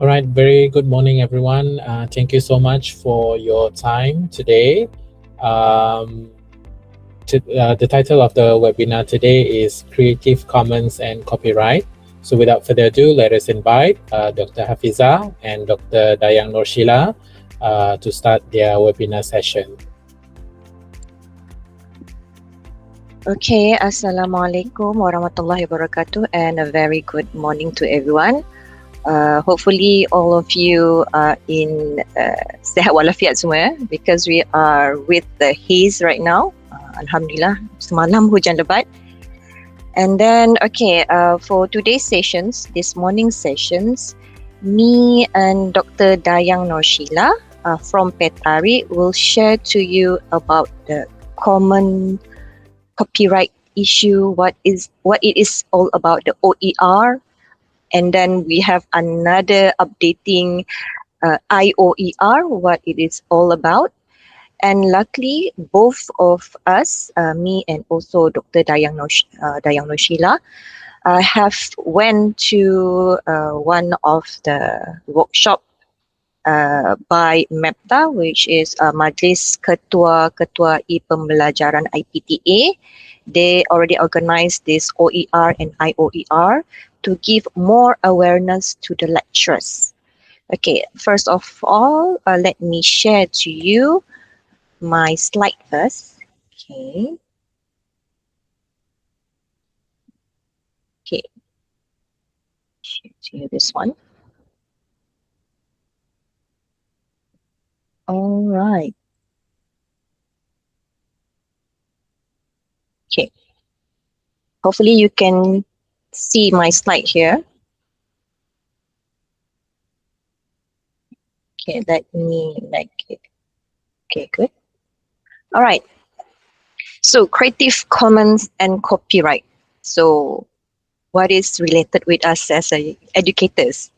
All right, very good morning, everyone. Thank you so much for your time today. The title of the webinar today is Creative Commons and Copyright. So without further ado, let us invite Dr. Hafizah and Dr. Dayang Norsheila to start their webinar session. Okay, Assalamualaikum warahmatullahi wabarakatuh, and a very good morning to everyone. Hopefully all of you are in sehat walafiat semua, because we are with the haze right now. Alhamdulillah, semalam hujan lebat. And then, okay, for today's sessions, this morning's sessions, me and Dr. Dayang Norsheila from Petari will share to you about the common copyright issue, what it is all about, the OER, and then we have another updating 𝐖𝐞𝐿, what it is all about. And luckily, both of us, me and also Dr. Dayang Norsheila, have went to one of the workshop by MEPTA, which is Majlis Ketua-Ketua Pembelajaran IPTA. They already organized this OER and 𝐖𝐞𝐿 to give more awareness to the lecturers. Okay, first of all, let me share to you my slide first. Okay. Okay. Share to you this one. All right. Okay. Hopefully you can see my slide here. Okay, let me make it. Okay, good. All right. So Creative Commons and copyright. So what is related with us as educators?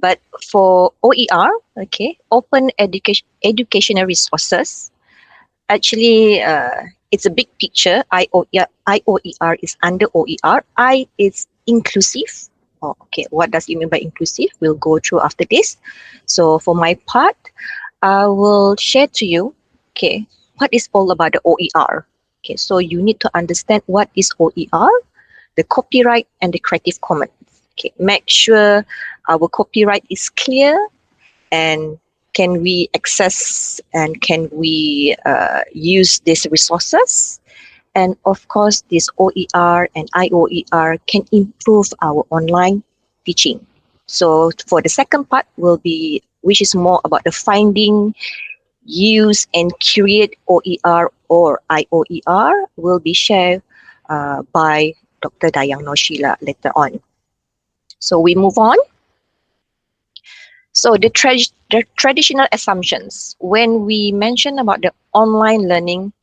But for OER, okay, open educational resources, actually it's a big picture. 𝐖𝐞𝐿 is under OER. I is inclusive. Oh, okay, what does it mean by inclusive? We'll go through after this. So for my part, I will share to you, okay, what is all about the OER. Okay, so you need to understand what is OER, the copyright and the Creative Commons. Okay, make sure our copyright is clear, and can we access and can we use these resources. And of course, this OER and 𝐖𝐞𝐿 can improve our online teaching. So for the second part will be, which is more about the finding, use and create OER or 𝐖𝐞𝐿, will be shared by Dr. Dayang Norsheila later on. So we move on. So the traditional assumptions, when we mention about the online learning,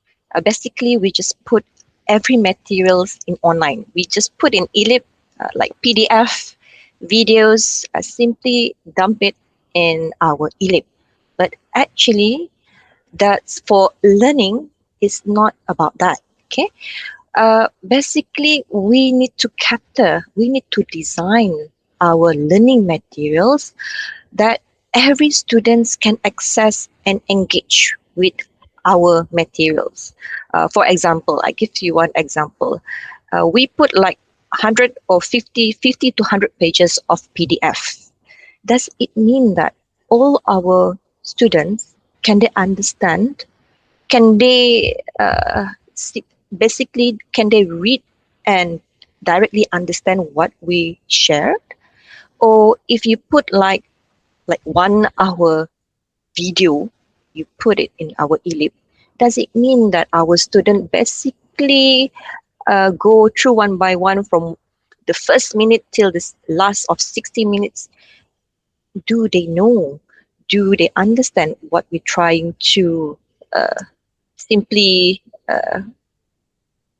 basically we just put every materials in online. We just put in 𝐿IP, like PDF, videos, simply dump it in our 𝐿IP. But actually, that's for learning is not about that, okay? Basically, we need to capture, we need to design our learning materials that every student can access and engage with our materials. For example, I give you one example. We put like 100 or 50 to 100 pages of PDF. Does it mean that all our students, can they understand? Can they basically, can they read and directly understand what we shared? Or if you put like 1 hour video, you put it in our 𝐿IP, does it mean that our student basically go through one by one from the first minute till the last of 60 minutes? Do they know? Do they understand what we're trying to simply,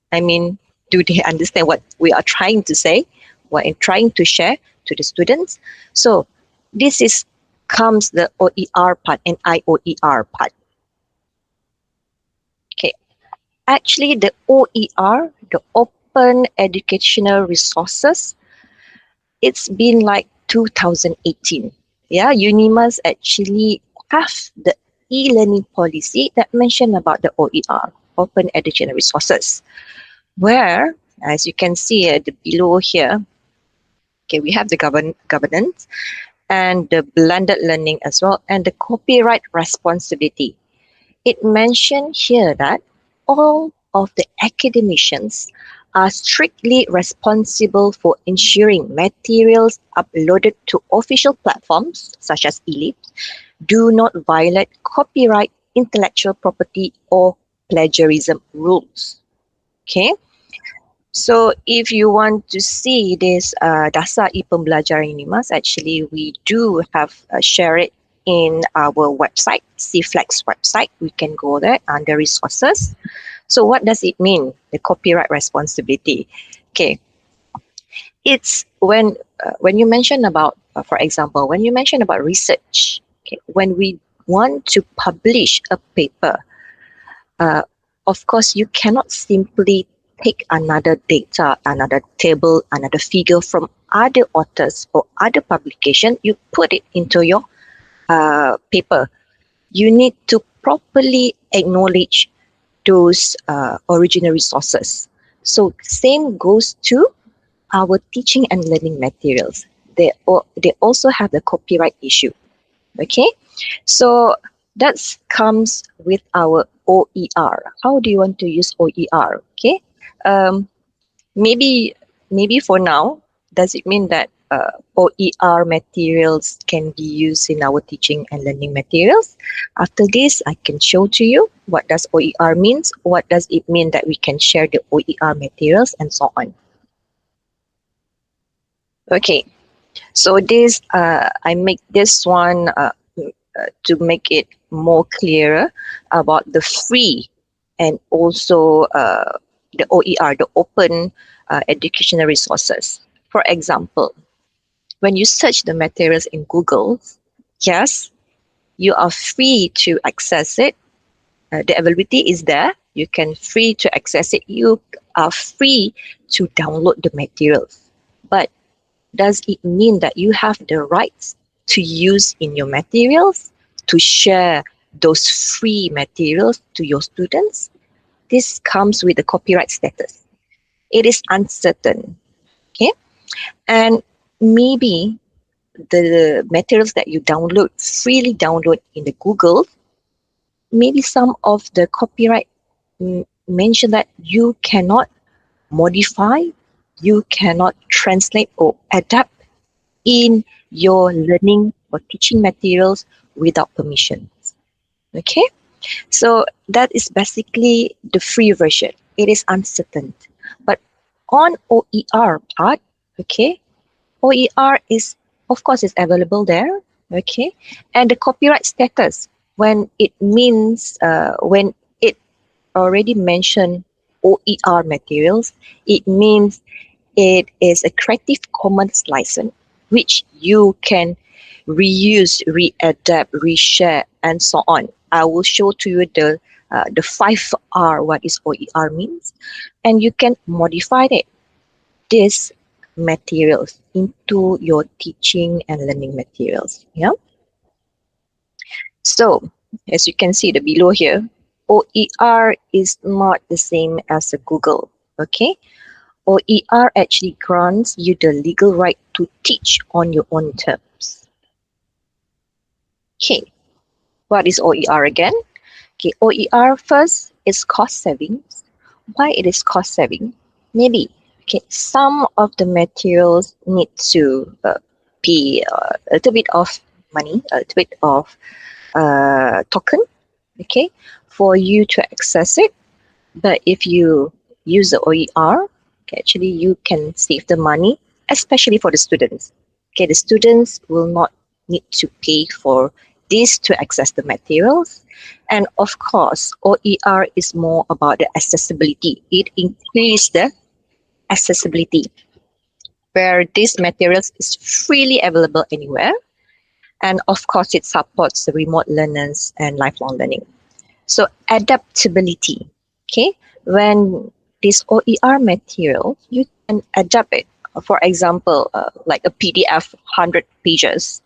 do they understand what we are trying to say, what I'm trying to share to the students? So this is comes the OER part and 𝐖𝐞𝐿 part. Okay, actually the OER, the Open Educational Resources, it's been like 2018. Yeah, UNIMAS actually have the e-learning policy that mention about the OER, Open Educational Resources, where, as you can see below here, okay, we have the governance and the blended learning as well, and the copyright responsibility. It mentioned here that all of the academicians are strictly responsible for ensuring materials uploaded to official platforms such as eLib do not violate copyright, intellectual property, or plagiarism rules. Okay, so if you want to see this dasar e-pembelajaran UNIMAS, actually we do have share it in our website, CFlex website. We can go there under resources. So what does it mean, the copyright responsibility? Okay, it's when you mention about, for example, when you mention about research, okay, when we want to publish a paper, uh, of course, you cannot simply take another data, another table, another figure from other authors or other publication, you put it into your paper. You need to properly acknowledge those original resources. So same goes to our teaching and learning materials. They also have the copyright issue. Okay, so that comes with our OER. How do you want to use OER? Okay, um, maybe for now, does it mean that OER materials can be used in our teaching and learning materials? After this, I can show to you what does OER means, what does it mean that we can share the OER materials, and so on. Okay, so this I make this one to make it more clearer about the free and also the OER, the open educational resources. For example, when you search the materials in Google, yes, you are free to access it. The availability is there. You can free to access it. You are free to download the materials. But does it mean that you have the rights to use in your materials, to share those free materials to your students? This comes with the copyright status. It is uncertain. Okay, and maybe the materials that you download, freely download in the Google, maybe some of the copyright mention that you cannot modify, you cannot translate or adapt in your learning or teaching materials without permission. Okay, so that is basically the free version. It is uncertain. But on OER part, okay, OER is, of course, is available there. Okay, and the copyright status, when it means when it already mentioned OER materials, it means it is a Creative Commons license, which you can reuse, readapt, reshare, and so on. I will show to you the 5R, what is OER means, and you can modify it, these materials into your teaching and learning materials. Yeah. So as you can see the below here, OER is not the same as a Google. Okay. OER actually grants you the legal right to teach on your own terms. Okay, what is OER again? Okay, OER first is cost savings. Why it is cost saving? Maybe okay, some of the materials need to pay a little bit of money, a little bit of token, okay, for you to access it. But if you use the OER, okay, actually you can save the money, especially for the students. Okay, the students will not need to pay for this to access the materials. And of course, OER is more about the accessibility. It increases the accessibility, where these materials is freely available anywhere. And of course, it supports the remote learners and lifelong learning. So adaptability, okay? When this OER material, you can adapt it. For example, like a PDF, 100 pages.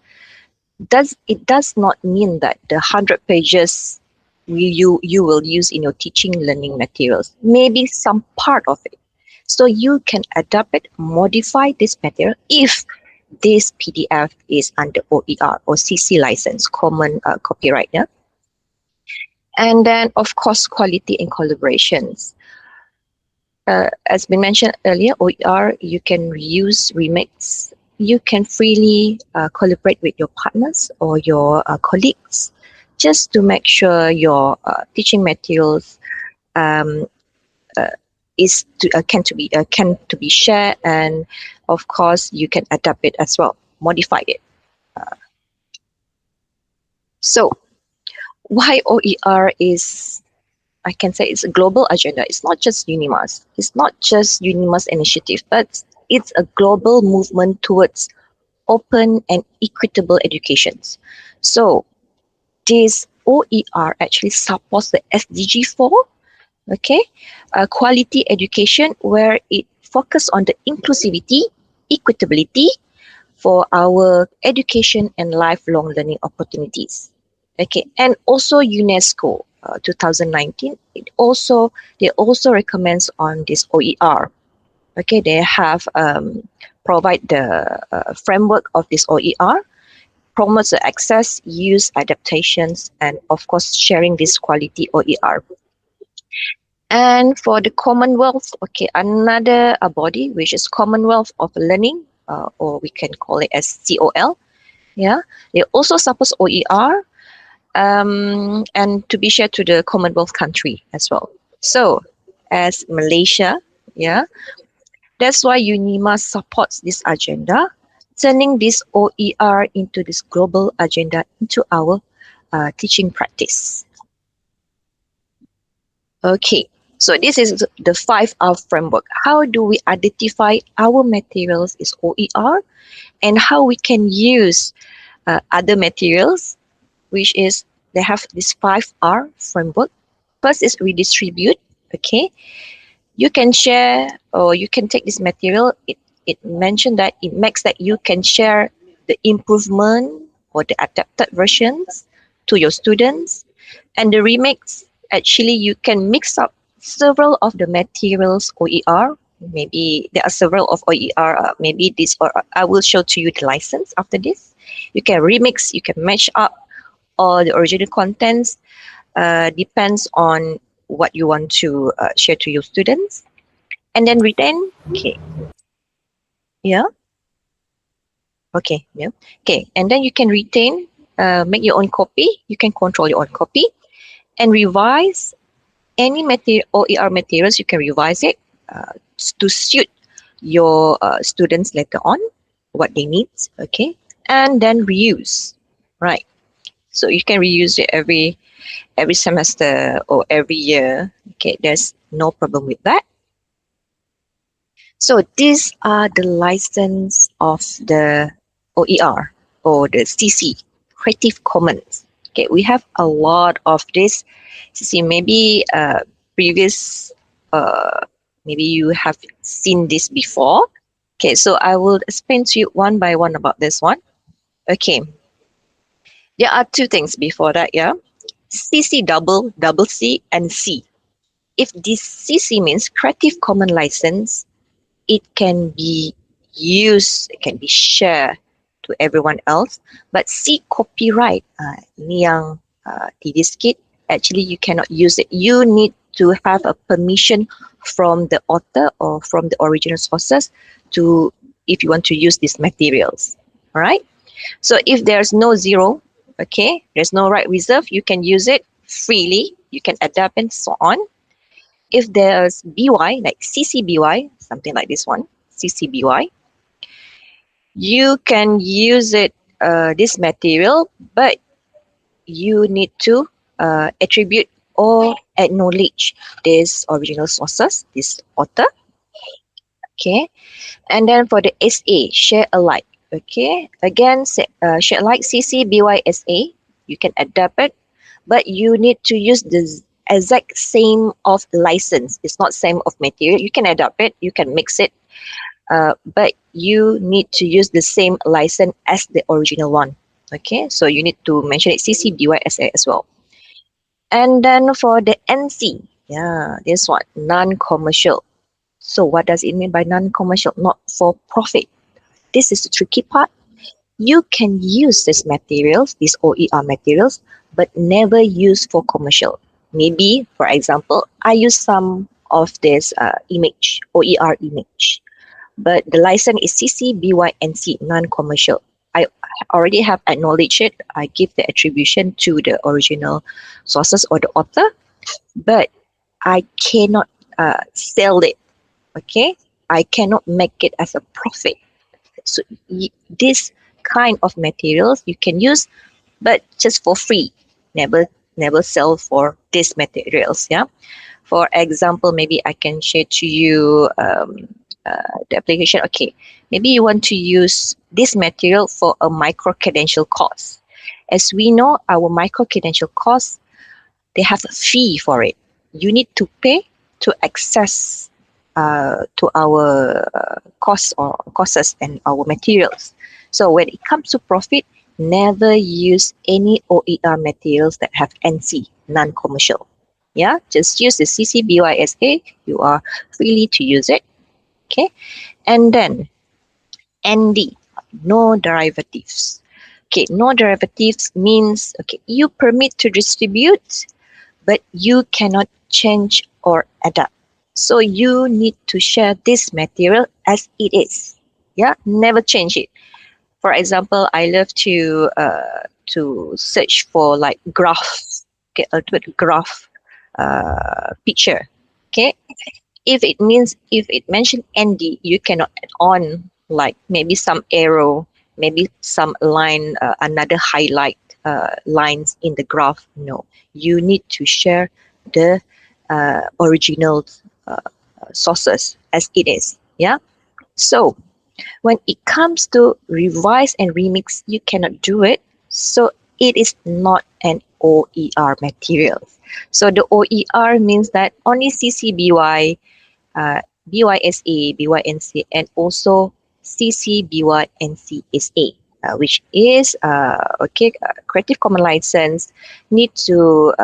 does not mean that the 100 pages you will use in your teaching learning materials. Maybe some part of it. So you can adapt it, modify this material if this PDF is under OER or CC license, common copyright. Yeah? And then, of course, quality and collaborations. As been mentioned earlier, OER, you can reuse, remix. You can freely collaborate with your partners or your colleagues just to make sure your teaching materials um, can to be shared, and of course you can adapt it as well, modify it. So why OER is, I can say, it's a global agenda. It's not just UNIMAS. It's not just UNIMAS initiative, but it's a global movement towards open and equitable educations. So this OER actually supports the SDG 4, okay, quality education, where it focuses on the inclusivity, equitability for our education and lifelong learning opportunities. Okay, and also UNESCO 2019, they also recommends on this OER. Okay, they have provide the framework of this OER, promotes the access, use, adaptations, and of course sharing this quality OER. And for the Commonwealth, okay, another body which is Commonwealth of Learning, or we can call it as COL. Yeah, they also support OER, and to be shared to the Commonwealth country as well. So, as Malaysia, yeah, that's why UNIMAS supports this agenda, turning this OER into this global agenda into our teaching practice. Okay, so this is the 5R framework. How do we identify our materials is OER, and how we can use other materials, which is they have this 5R framework. First is redistribute. Okay, you can share, or you can take this material. It mentioned that it makes that you can share the improvement or the adapted versions to your students, and the remix, actually you can mix up several of the materials OER. Maybe there are several of OER, maybe this, or I will show to you the license after this. You can remix, you can match up all the original contents, depends on what you want to share to your students. And then retain, okay, yeah, okay, yeah, okay, and then you can retain, make your own copy, you can control your own copy, and revise any OER materials. You can revise it to suit your students later on, what they need, okay, and then reuse, right? So you can reuse it every semester or every year. Okay, there's no problem with that. So these are the license of the OER or the CC, Creative Commons. Okay, we have a lot of this. CC, maybe previous, maybe you have seen this before. Okay, so I will explain to you one by one about this one. Okay, there are two things before that, yeah. CC double C, and C. If this CC means Creative Commons license, it can be used, it can be shared to everyone else. But C copyright, ini yang TD sikit, actually you cannot use it. You need to have a permission from the author or from the original sources to, if you want to use these materials. All right. So if there's no zero, okay, there's no right reserve, you can use it freely. You can adapt and so on. If there's BY, like CCBY, something like this one, CCBY, you can use it, this material, but you need to attribute or acknowledge this original sources, this author. Okay, and then for the SA, share alike. Okay, again, share alike, CC BY SA, you can adapt it, but you need to use the exact same of license. It's not same of material. You can adapt it, you can mix it, but you need to use the same license as the original one. Okay, so you need to mention it CC BY SA as well. And then for the NC, yeah, this one, non-commercial. So what does it mean by non-commercial? Not for profit. This is the tricky part. You can use these materials, these OER materials, but never use for commercial. Maybe, for example, I use some of this image, OER image, but the license is CC BY NC, non-commercial. I already have acknowledged it. I give the attribution to the original sources or the author, but I cannot sell it. Okay, I cannot make it as a profit. So this kind of materials you can use, but just for free. Never sell for these materials. Yeah. For example, maybe I can share to you the application. Okay, maybe you want to use this material for a micro credential course. As we know, our micro credential course, they have a fee for it. You need to pay to access to our courses or courses and our materials. So when it comes to profit, never use any OER materials that have NC, non-commercial. Yeah, just use the CC BY SA. You are freely to use it. Okay, and then ND, no derivatives. Okay, no derivatives means okay, you permit to distribute, but you cannot change or adapt. So you need to share this material as it is. Yeah, never change it. For example, I love to search for like graph, okay, a graph picture. Okay, if it mentions ND, you cannot add on like maybe some arrow, maybe some line, another highlight lines in the graph. No, you need to share the original sources as it is. Yeah. So when it comes to revise and remix, you cannot do it. So it is not an OER material. So the OER means that only CC BY, BYSA, BYNC, and also CC BYNC SA, which is Creative Commons license need to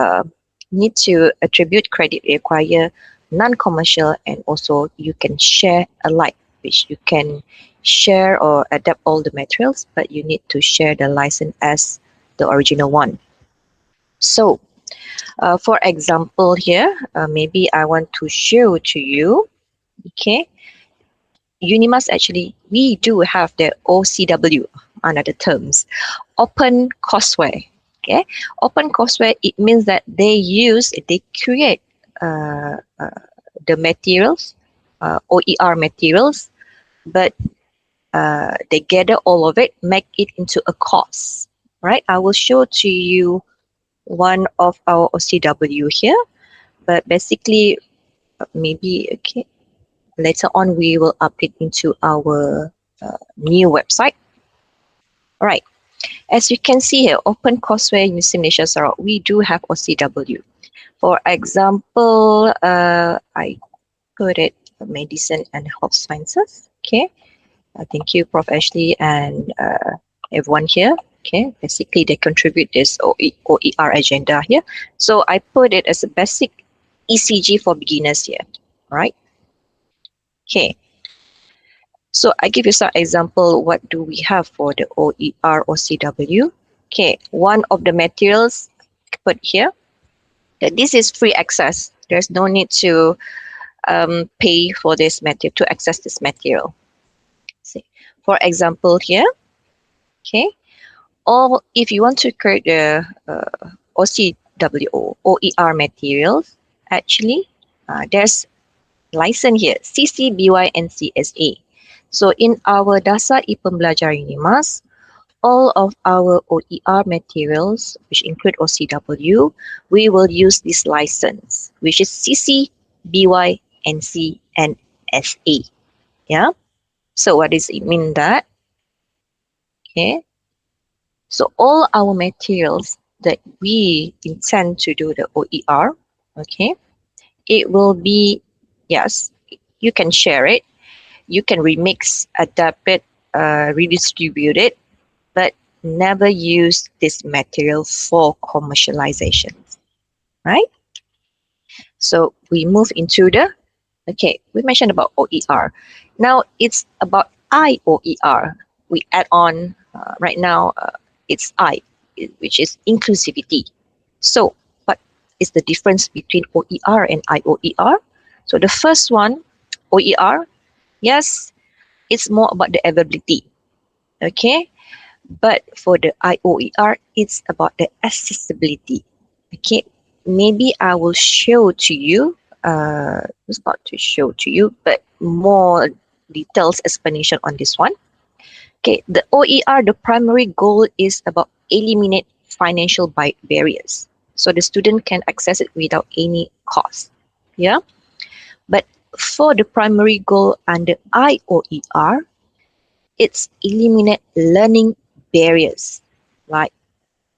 attribute credit require non-commercial, and also you can share alike, which you can share or adapt all the materials, but you need to share the license as the original one. So for example here, maybe I want to show to you, okay, Unimas actually, we do have the OCW, another terms, open courseware. Okay, open courseware, it means that they create the materials, OER materials, but they gather all of it, make it into a course, right? I will show to you one of our OCW here, but basically maybe, okay, later on we will update into our new website. All right, as you can see here, Open Courseware University Malaysia Sarawak, we do have OCW. For example, I put it medicine and health sciences. Okay, thank you, Prof. Ashley, and everyone here. Okay, basically they contribute this OER agenda here. So I put it as a basic ECG for beginners here. All right. Okay. So I give you some example. What do we have for the OER OCW? Okay, one of the materials put here. That this is free access. There's no need to pay for this material to access this material. See, for example here. Okay, or if you want to create the OCW OER materials, actually there's license here, CC BY and CSA. So in our Dasar e-Pembelajaran Unimas, all of our OER materials, which include OCW, we will use this license, which is CC, BY, NC, and SA. Yeah. So what does it mean that? Okay. So all our materials that we intend to do the OER, okay, it will be, yes, you can share it, you can remix, adapt it, redistribute it, but never use this material for commercialization, right? So we move into the, okay, we mentioned about OER. Now it's about IOER. We add on right now, it's I, which is inclusivity. So what is the difference between OER and IOER? So the first one, OER, yes, it's more about the availability, okay? But for the IOER, it's about the accessibility, okay? Maybe I will show to you, it's not to show to you, but more details explanation on this one. Okay, the OER, the primary goal is about eliminate financial barriers. So the student can access it without any cost. Yeah. But for the primary goal under IOER, it's eliminate learning barriers. Like,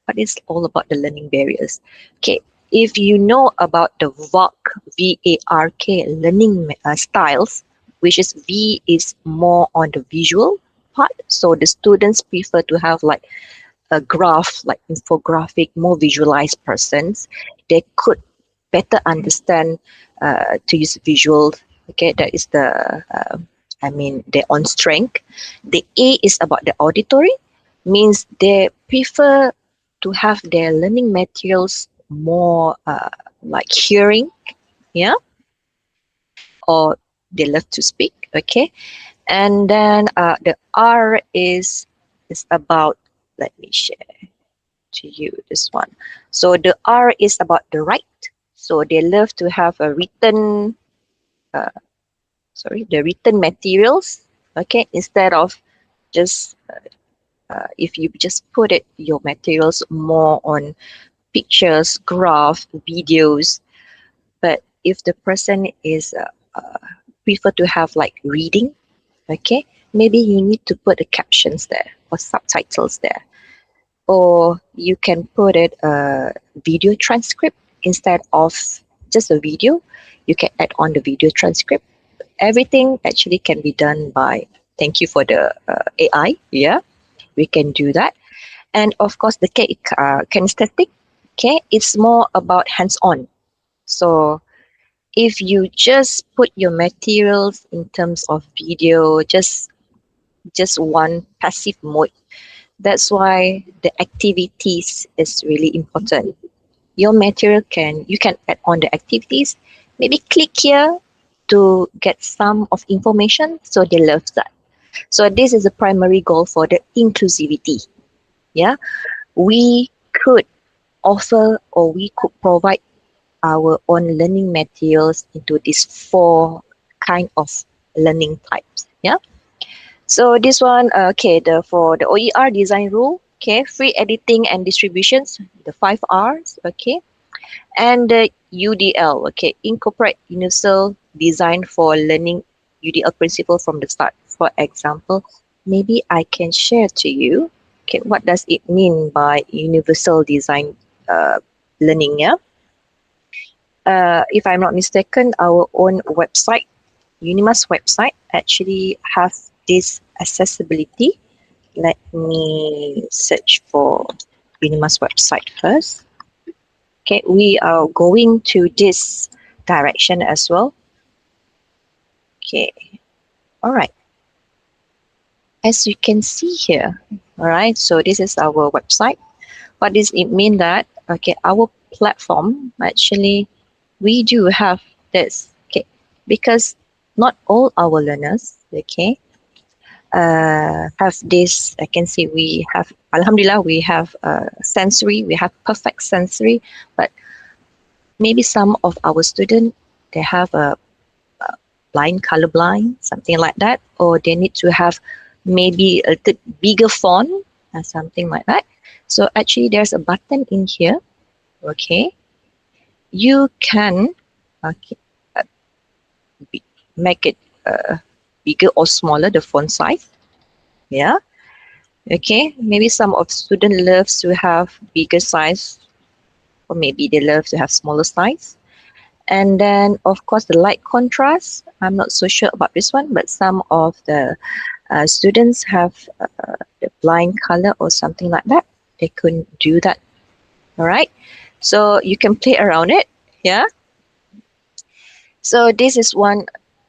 what is all about the learning barriers? Okay, if you know about the VARK learning styles, which is V is more on the visual part, so the students prefer to have like a graph, like infographic, more visualized persons. They could better understand to use visual. Okay, that is the their own strength. The A is about the auditory, means they prefer to have their learning materials more like hearing, yeah, or they love to speak. Okay, and then the R is about, let me share to you this one. So the R is about the right. So they love to have a written, the written materials. Okay, instead of just if you just put it your materials more on pictures, graph, videos. But if the person is prefer to have like reading, okay, maybe you need to put the captions there or subtitles there, or you can put it a video transcript instead of just a video. You can add on the video transcript. Everything actually can be done by, thank you for the AI, yeah, we can do that. And of course the kinesthetic, okay, it's more about hands-on. So if you just put your materials in terms of video, just one passive mode, that's why the activities is really important. Your material you can add on the activities, maybe click here to get some of information, so they love that. So this is the primary goal for the inclusivity. Yeah, we could offer, or we could provide our own learning materials into these 4 kind of learning types. Yeah. So this one, okay, for the OER design rule, okay, free editing and distributions, the 5 R's, okay, and the UDL, okay, incorporate universal design for learning UDL principle from the start. For example, maybe I can share to you, okay, what does it mean by universal design learning, yeah? If I'm not mistaken, our own website, Unimas website, actually have this accessibility. Let me search for Unimas website first. Okay, we are going to this direction as well. Okay, all right. As you can see here, all right, so this is our website. What does it mean that, okay, our platform, actually, we do have this, okay, because not all our learners, okay, have this. I can see we have, alhamdulillah, we have sensory, we have perfect sensory, but maybe some of our students, they have a blind, colorblind, something like that, or they need to have maybe a little bigger font or something like that. So actually there's a button in here, okay, you can make it bigger or smaller, the font size. Yeah, okay, maybe some of student loves to have bigger size, or maybe they love to have smaller size. And then of course the light contrast, I'm not so sure about this one, but some of the students have the blind color or something like that, they couldn't do that. All right, so you can play around it. Yeah, so this is one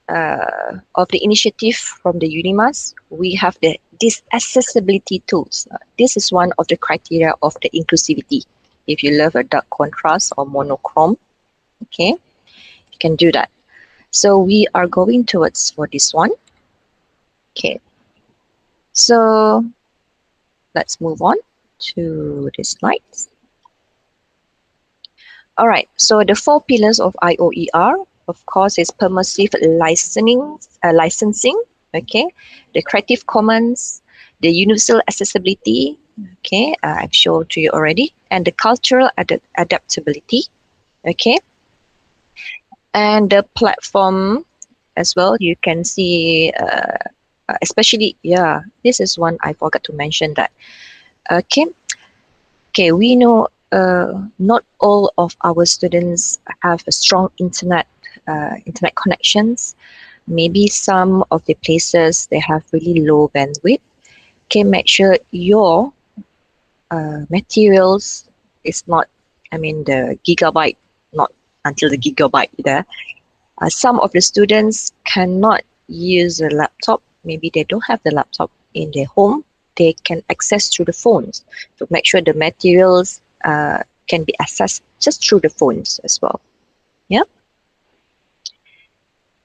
of the initiative from the UNIMAS. We have these accessibility tools. This is one of the criteria of the inclusivity. If you love a dark contrast or monochrome, okay, you can do that. So we are going towards for this one. Okay, so let's move on to the slides. All right, so the 4 pillars of IOER, of course, is permissive licensing, okay, the Creative Commons, the universal accessibility, okay, I've shown to you already, and the cultural adaptability, okay, and the platform as well. You can see, especially, yeah, this is one I forgot to mention that, okay, we know not all of our students have a strong internet connections. Maybe some of the places they have really low bandwidth. Okay, make sure your materials is not, I mean, the gigabyte, not until the gigabyte there. Some of the students cannot use a laptop. Maybe they don't have the laptop in their home. They can access through the phones. So make sure the materials can be accessed just through the phones as well. Yeah.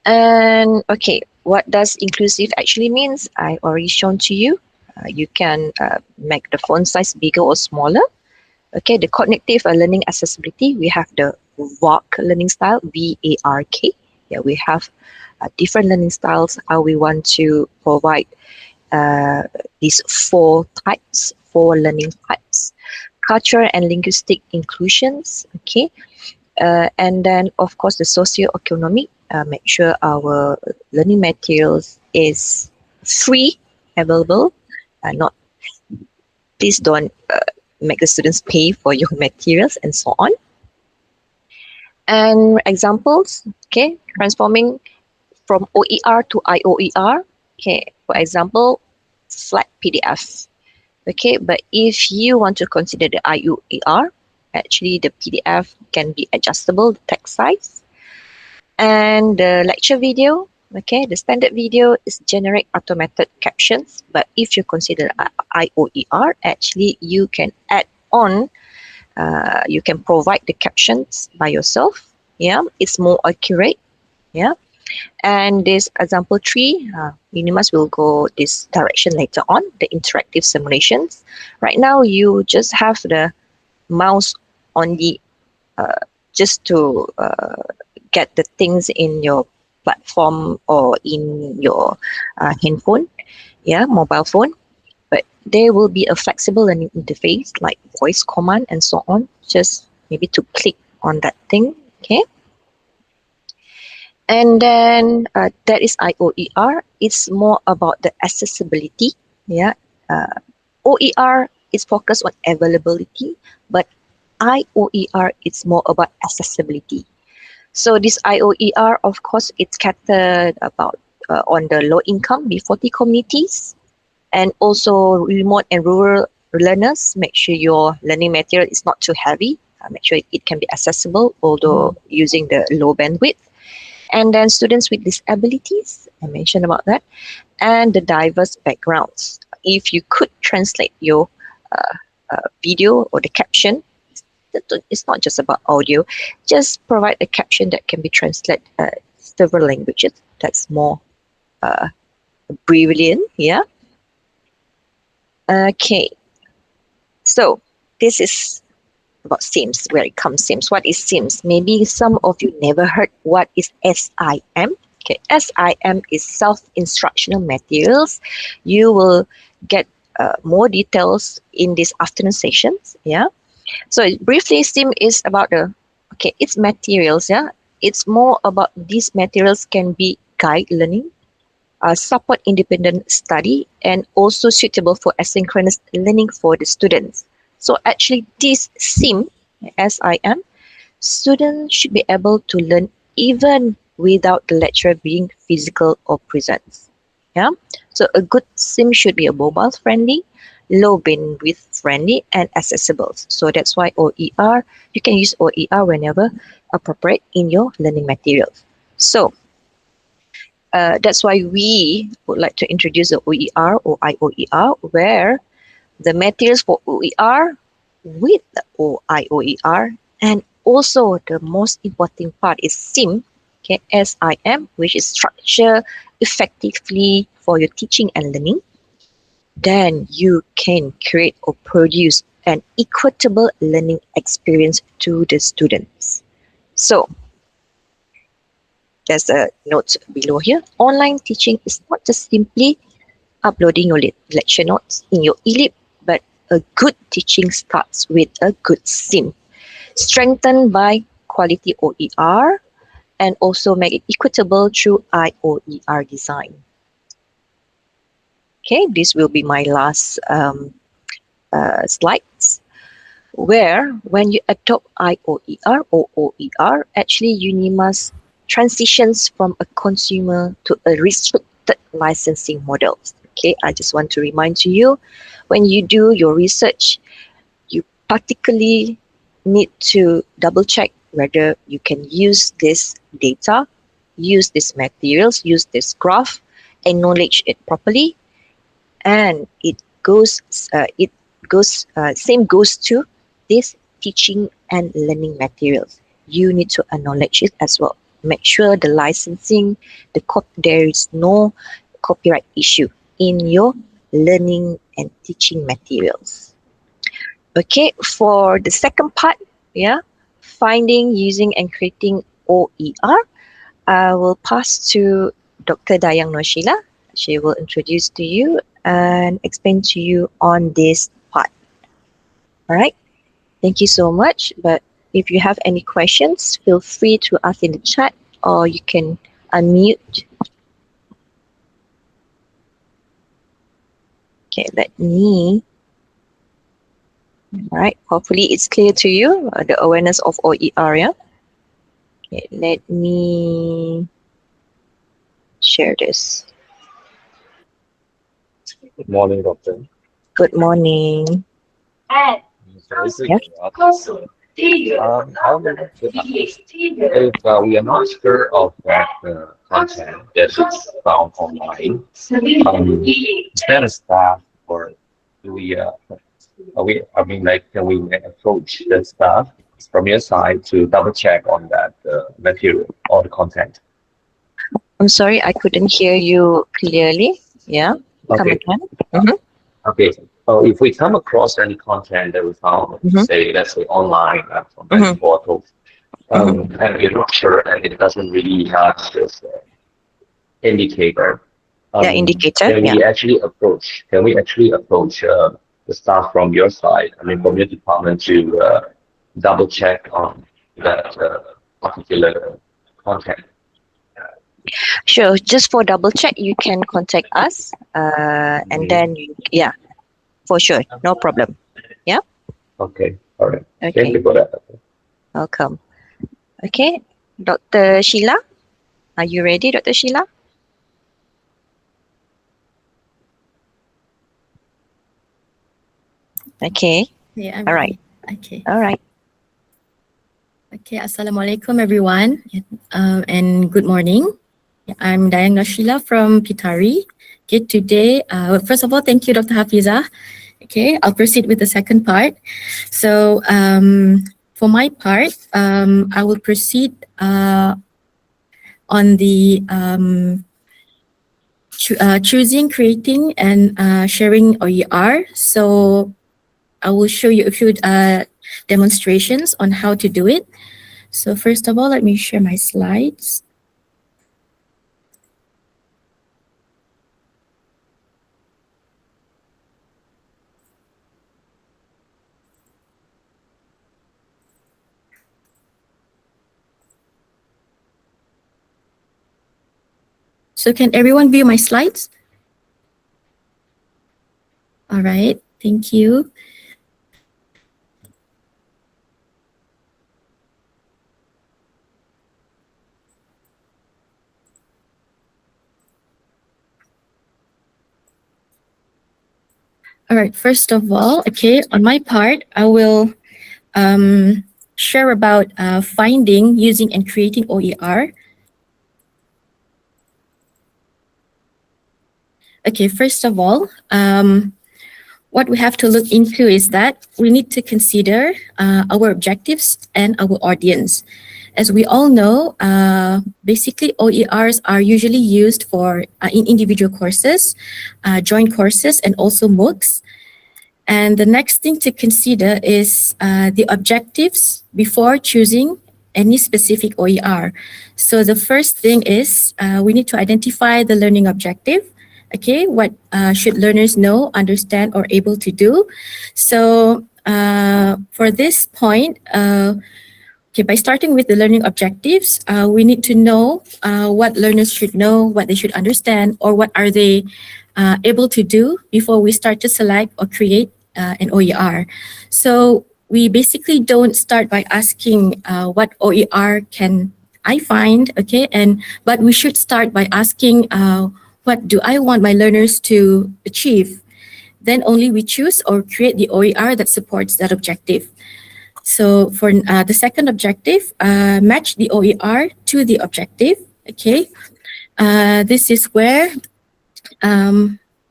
And okay, what does inclusive actually means? I already shown to you. You can make the font size bigger or smaller. Okay, the cognitive learning accessibility, we have the VARK learning style, VARK. Yeah, we have different learning styles, how we want to provide these 4 learning types. Cultural and linguistic inclusions, okay. And then, of course, the socio-economic, make sure our learning materials is free, available, not, please don't make the students pay for your materials and so on. And examples, okay, transforming from OER to IOER, okay, for example, flat PDF, okay, but if you want to consider the IOER, actually the PDF can be adjustable, the text size. And the lecture video, okay, the standard video is generate automated captions, but if you consider IOER, actually you can add on, you can provide the captions by yourself. Yeah, it's more accurate. Yeah, and this example 3, UNIMAS will go this direction later on, the interactive simulations. Right now, you just have the mouse on the, just to get the things in your platform or in your handphone, yeah, mobile phone. But there will be a flexible learning interface like voice command and so on, just maybe to click on that thing, okay. And then that is IOER. It's more about the accessibility. Yeah, OER is focused on availability, but IOER is more about accessibility. So this IOER, of course, it's catered about on the low income B40 communities, and also remote and rural learners. Make sure your learning material is not too heavy. Make sure it can be accessible, although using the low bandwidth. And then students with disabilities, I mentioned about that, and the diverse backgrounds. If you could translate your video or the caption, it's not just about audio, just provide a caption that can be translated several languages. That's more brilliant, yeah. Okay, so this is about SIMS, where it comes SIMS. What is SIMS? Maybe some of you never heard what is SIM. Okay, SIM is self-instructional materials. You will get more details in these afternoon sessions. Yeah. So briefly, SIM is about it's materials. Yeah, it's more about these materials can be guide learning, support independent study, and also suitable for asynchronous learning for the students. So actually, this SIM, students should be able to learn even without the lecturer being physical or present. Yeah. So a good SIM should be a mobile friendly, low bandwidth friendly and accessible. So that's why OER, you can use OER whenever appropriate in your learning materials. So that's why we would like to introduce the OER or IOER, where the materials for OER with the IOER, and also the most important part is SIM, okay, SIM, which is structure effectively for your teaching and learning. Then you can create or produce an equitable learning experience to the students. So there's a note below here. Online teaching is not just simply uploading your lecture notes in your eLib, but a good teaching starts with a good SIM, strengthened by quality OER, and also make it equitable through IOER design. Okay, this will be my last slides, where when you adopt IOER or OER, actually UNIMAS transitions from a consumer to a restricted licensing model. Okay, I just want to remind to you, when you do your research, you particularly need to double check whether you can use this data, use these materials, use this graph, acknowledge it properly, and same goes to this teaching and learning materials. You need to acknowledge it as well. Make sure the licensing, there is no copyright issue in your learning and teaching materials. Okay, for the second part, finding, using, and creating OER, I will pass to Dr. Dayang Norsheila. She will introduce to you and explain to you on this part. All right, thank you so much. But if you have any questions, feel free to ask in the chat, or you can unmute. Okay, all right, hopefully it's clear to you, the awareness of OER, yeah? Okay, let me share this. Good morning, Doctor. Good morning. Yes. How many if we are not sure of that content that is found online, is there a staff or do we, I mean, like, can we approach the staff from your side to double check on that material or the content? I'm sorry, I couldn't hear you clearly. Yeah, come Okay. again. Mm-hmm. Okay. So if we come across any content that we found, say, let's say online from any portal, and we're not sure, and it doesn't really have this indicator. Indicator. Can we actually approach? Can we actually approach the staff from your side? I mean, from your department to double check on that particular content? Sure. Just for double check, you can contact us, and then for sure, no problem. Yeah. Okay. All right. Okay. Thank you for that. Welcome. Okay, Dr. Sheila, are you ready, Dr. Sheila? Okay. Yeah, all right. Okay. All right. Okay. Assalamualaikum, everyone, and good morning. I'm Dayang Norsheila from Pitari. Okay, today, first of all, thank you, Dr. Hafizah. Okay, I'll proceed with the second part. So, for my part, I will proceed on the choosing, creating, and sharing OER. So, I will show you a few demonstrations on how to do it. So first of all, let me share my slides. So can everyone view my slides? All right, thank you. All right, first of all, okay, on my part, I will share about finding, using, and creating OER. Okay, first of all, what we have to look into is that we need to consider our objectives and our audience. As we all know, basically OERs are usually used for in individual courses, joint courses, and also MOOCs. And the next thing to consider is the objectives before choosing any specific OER. So the first thing is we need to identify the learning objective. Okay, what should learners know, understand, or able to do? So for this point, okay, by starting with the learning objectives, we need to know what learners should know, what they should understand, or what are they able to do before we start to select or create an OER. So we basically don't start by asking what OER can I find, okay, but we should start by asking what do I want my learners to achieve? Then only we choose or create the OER that supports that objective. So for the second objective, match the OER to the objective. Okay, this is where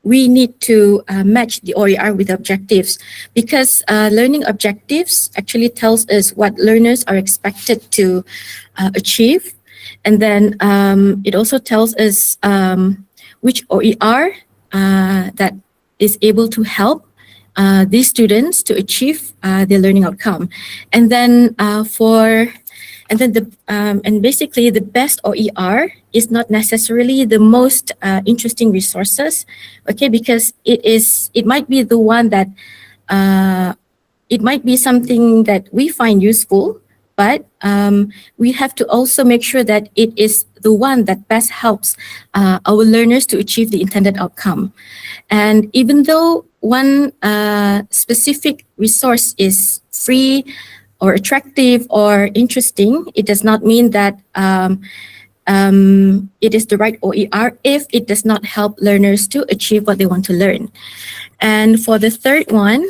we need to match the OER with objectives, because learning objectives actually tells us what learners are expected to achieve, and then it also tells us which OER that is able to help these students to achieve their learning outcome. And then basically the best OER is not necessarily the most interesting resources, okay, because it might be the one that it might be something that we find useful, but we have to also make sure that it is the one that best helps our learners to achieve the intended outcome. And even though one specific resource is free or attractive or interesting, it does not mean that it is the right OER if it does not help learners to achieve what they want to learn. And for the third one,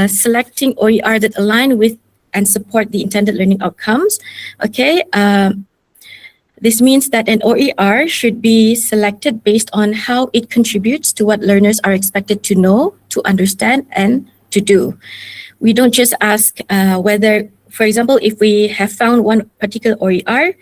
selecting OER that align with and support the intended learning outcomes. Okay, this means that an OER should be selected based on how it contributes to what learners are expected to know, to understand, and to do. We don't just ask whether, for example, if we have found one particular OER,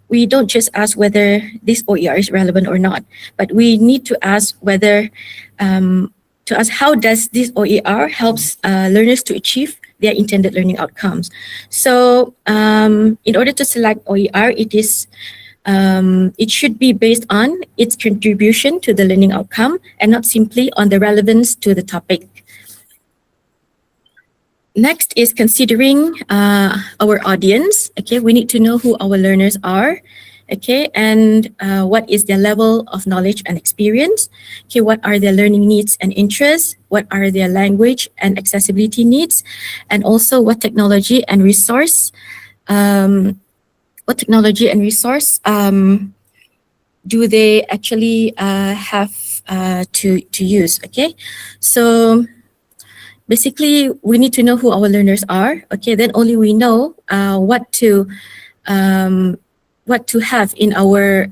we don't just ask whether this OER is relevant or not, but we need to ask whether, to ask how does this OER helps learners to achieve their intended learning outcomes. So in order to select OER, it should be based on its contribution to the learning outcome and not simply on the relevance to the topic. Next is considering our audience. Okay, we need to know who our learners are. Okay, and what is their level of knowledge and experience? Okay, what are their learning needs and interests? What are their language and accessibility needs? And also what technology and resource do they actually have to use? Okay, so basically we need to know who our learners are. Okay, then only we know what to have in our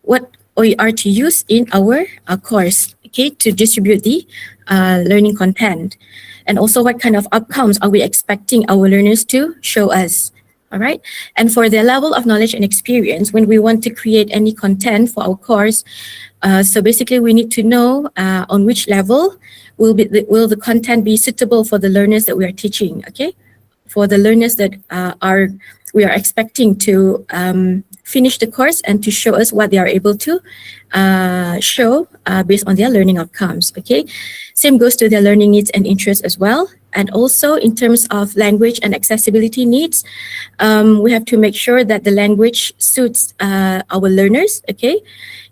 what OER to use in our course, okay, to distribute the learning content, and also what kind of outcomes are we expecting our learners to show us. All right, and for their level of knowledge and experience, when we want to create any content for our course, so basically we need to know on which level will the content be suitable for the learners that we are teaching. Okay, for the learners that we are expecting to finish the course and to show us what they are able to show based on their learning outcomes. Okay, same goes to their learning needs and interests as well. And also in terms of language and accessibility needs, we have to make sure that the language suits our learners. Okay,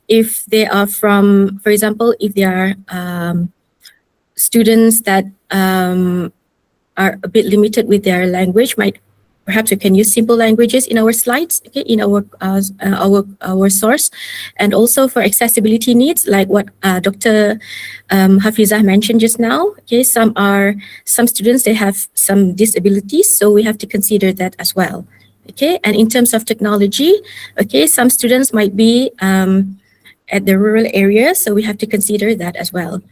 if they are from, for example, if they are students that are a bit limited with their language, perhaps we can use simple languages in our slides, okay, in our source. And also for accessibility needs, like what Dr. Hafizah mentioned just now, okay, some students, they have some disabilities, so we have to consider that as well. Okay, and in terms of technology, okay, some students might be at the rural area, so we have to consider that as well.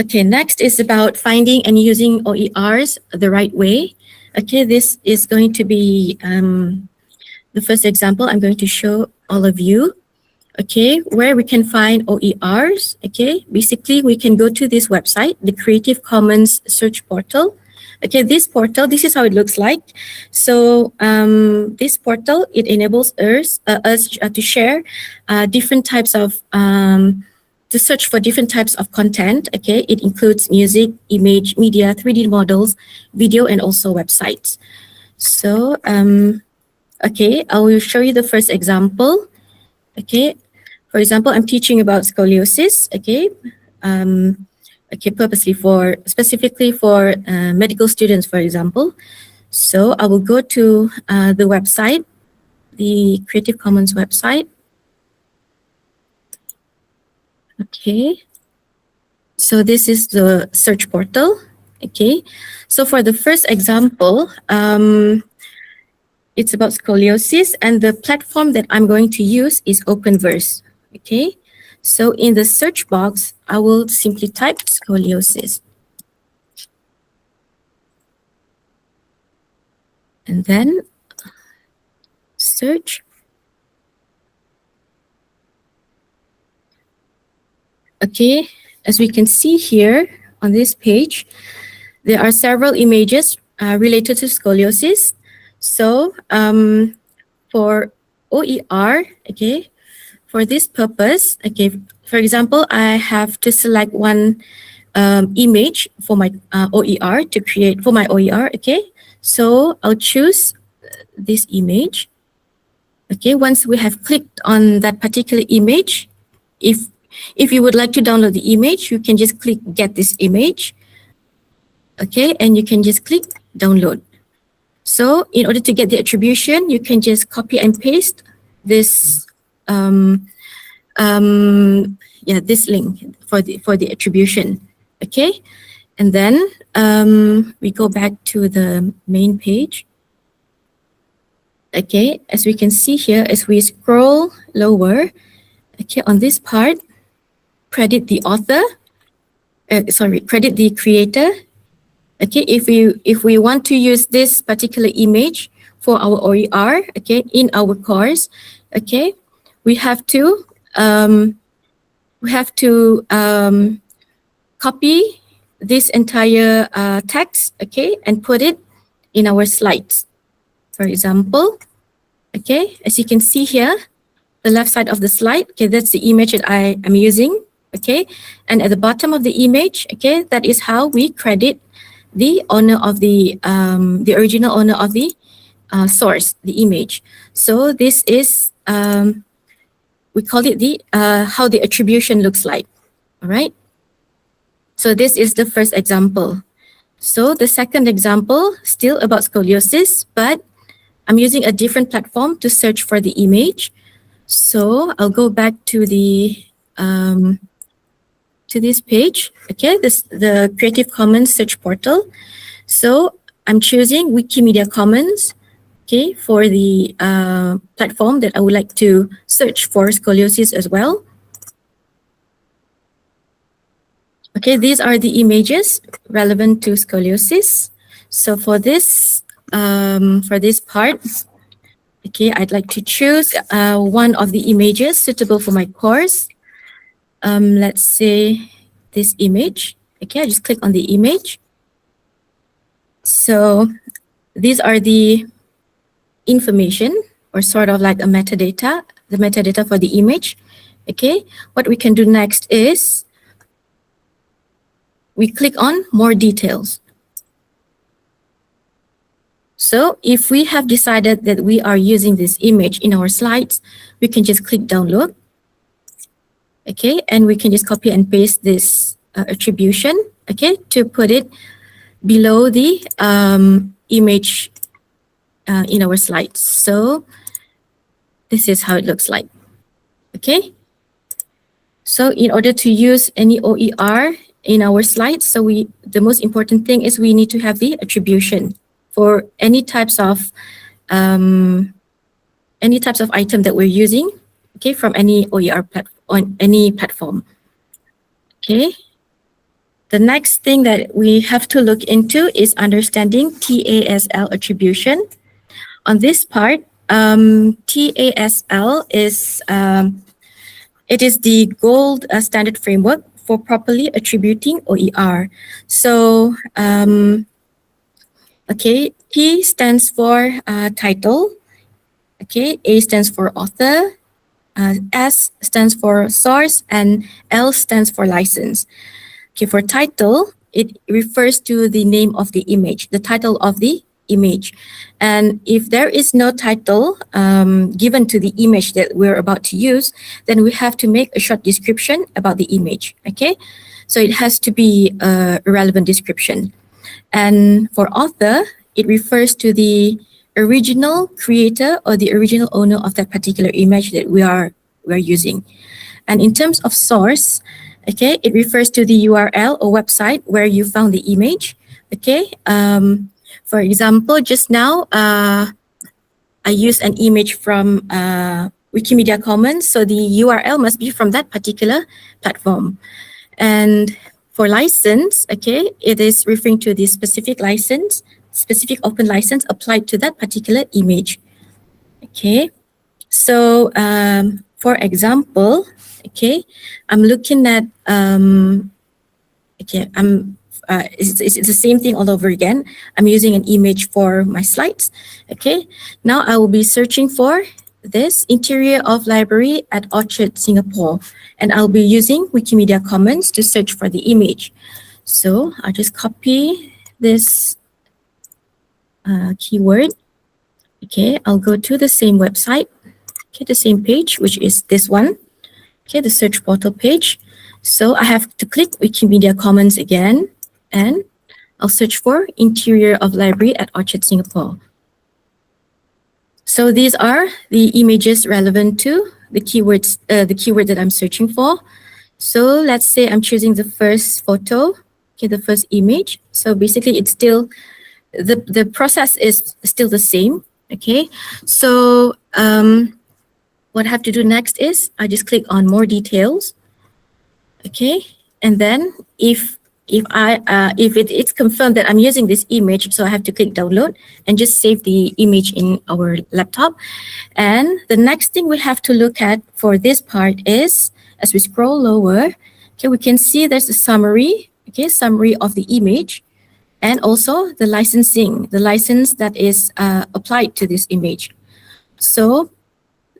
Okay, next is about finding and using OERs the right way. Okay, this is going to be the first example I'm going to show all of you. Okay, where we can find OERs. Okay, basically we can go to this website, the Creative Commons search portal. Okay, this portal, this is how it looks like. So this portal, it enables us to share different types of, to search for different types of content. Okay, it includes music, image, media, 3D models, video, and also websites. So, okay, I will show you the first example. Okay, for example, I'm teaching about scoliosis. Okay, okay, specifically for medical students, for example. So I will go to the website, the Creative Commons website. Okay, so this is the search portal. Okay, so for the first example, it's about scoliosis, and the platform that I'm going to use is Openverse. Okay, so in the search box, I will simply type scoliosis. And then search. Okay, as we can see here on this page, there are several images related to scoliosis. So for OER, okay, for this purpose, okay, for example, I have to select one image for my OER to create for my OER, okay? So I'll choose this image. Okay, once we have clicked on that particular image, if you would like to download the image, you can just click get this image. Okay, and you can just click download. So in order to get the attribution, you can just copy and paste this this link for the attribution. Okay, and then we go back to the main page. Okay, as we can see here, as we scroll lower, okay, on this part, credit the author, credit the creator. Okay, if we want to use this particular image for our OER, okay, in our course, okay, we have to copy this entire text, okay, and put it in our slides. For example, okay, as you can see here, the left side of the slide, okay, that's the image that I am using, okay, and at the bottom of the image, okay, that is how we credit the owner of the original owner of the source, the image. So this is we call it the how the attribution looks like. All right. So this is the first example. So the second example, still about scoliosis, but I'm using a different platform to search for the image. So I'll go back to the to this page. Okay, the Creative Commons search portal. So I'm choosing Wikimedia Commons, okay, for the platform that I would like to search for scoliosis as well. Okay, these are the images relevant to scoliosis. So for this part, okay, I'd like to choose one of the images suitable for my course. Let's say this image. Okay, I just click on the image. So these are the information, or sort of like a metadata, the metadata for the image. Okay, what we can do next is we click on more details. So if we have decided that we are using this image in our slides, we can just click download. Okay, and we can just copy and paste this attribution, okay, to put it below the image in our slides. So this is how it looks like. Okay. So in order to use any OER in our slides, so the most important thing is we need to have the attribution for any types of item that we're using, okay, from any OER on any platform. Okay. The next thing that we have to look into is understanding TASL attribution. On this part, TASL is it is the gold standard framework for properly attributing OER. So, okay, T stands for title. Okay, A stands for author. S stands for source, and L stands for license. Okay, for title, it refers to the name of the image, the title of the image. And if there is no title given to the image that we're about to use, then we have to make a short description about the image. Okay, so it has to be a relevant description. And for author, it refers to the original creator or the original owner of that particular image that we're using. And in terms of source, okay, it refers to the URL or website where you found the image. Okay, for example, just now I used an image from Wikimedia Commons, so the URL must be from that particular platform. And for license, okay, it is referring to the specific license, specific open license applied to that particular image. Okay, so for example, okay, I'm looking at okay, it's the same thing all over again. I'm using an image for my slides. Okay, now I will be searching for this interior of library at Orchard, Singapore, and I'll be using Wikimedia Commons to search for the image. So I'll just copy this keyword. Okay, I'll go to the same website, okay, the same page, which is this one. Okay, the search portal page. So I have to click Wikimedia Commons again, and I'll search for interior of library at Orchard, Singapore. So these are the images relevant to the keywords, the keyword that I'm searching for. So let's say I'm choosing the first photo, okay, the first image. So basically it's still, the process is still the same, okay? So what I have to do next is I just click on more details, okay? And then if it's confirmed that I'm using this image, so I have to click download and just save the image in our laptop. And the next thing we have to look at for this part is, as we scroll lower, okay, we can see there's a summary, okay, summary of the image, and also the licensing, the license that is applied to this image. So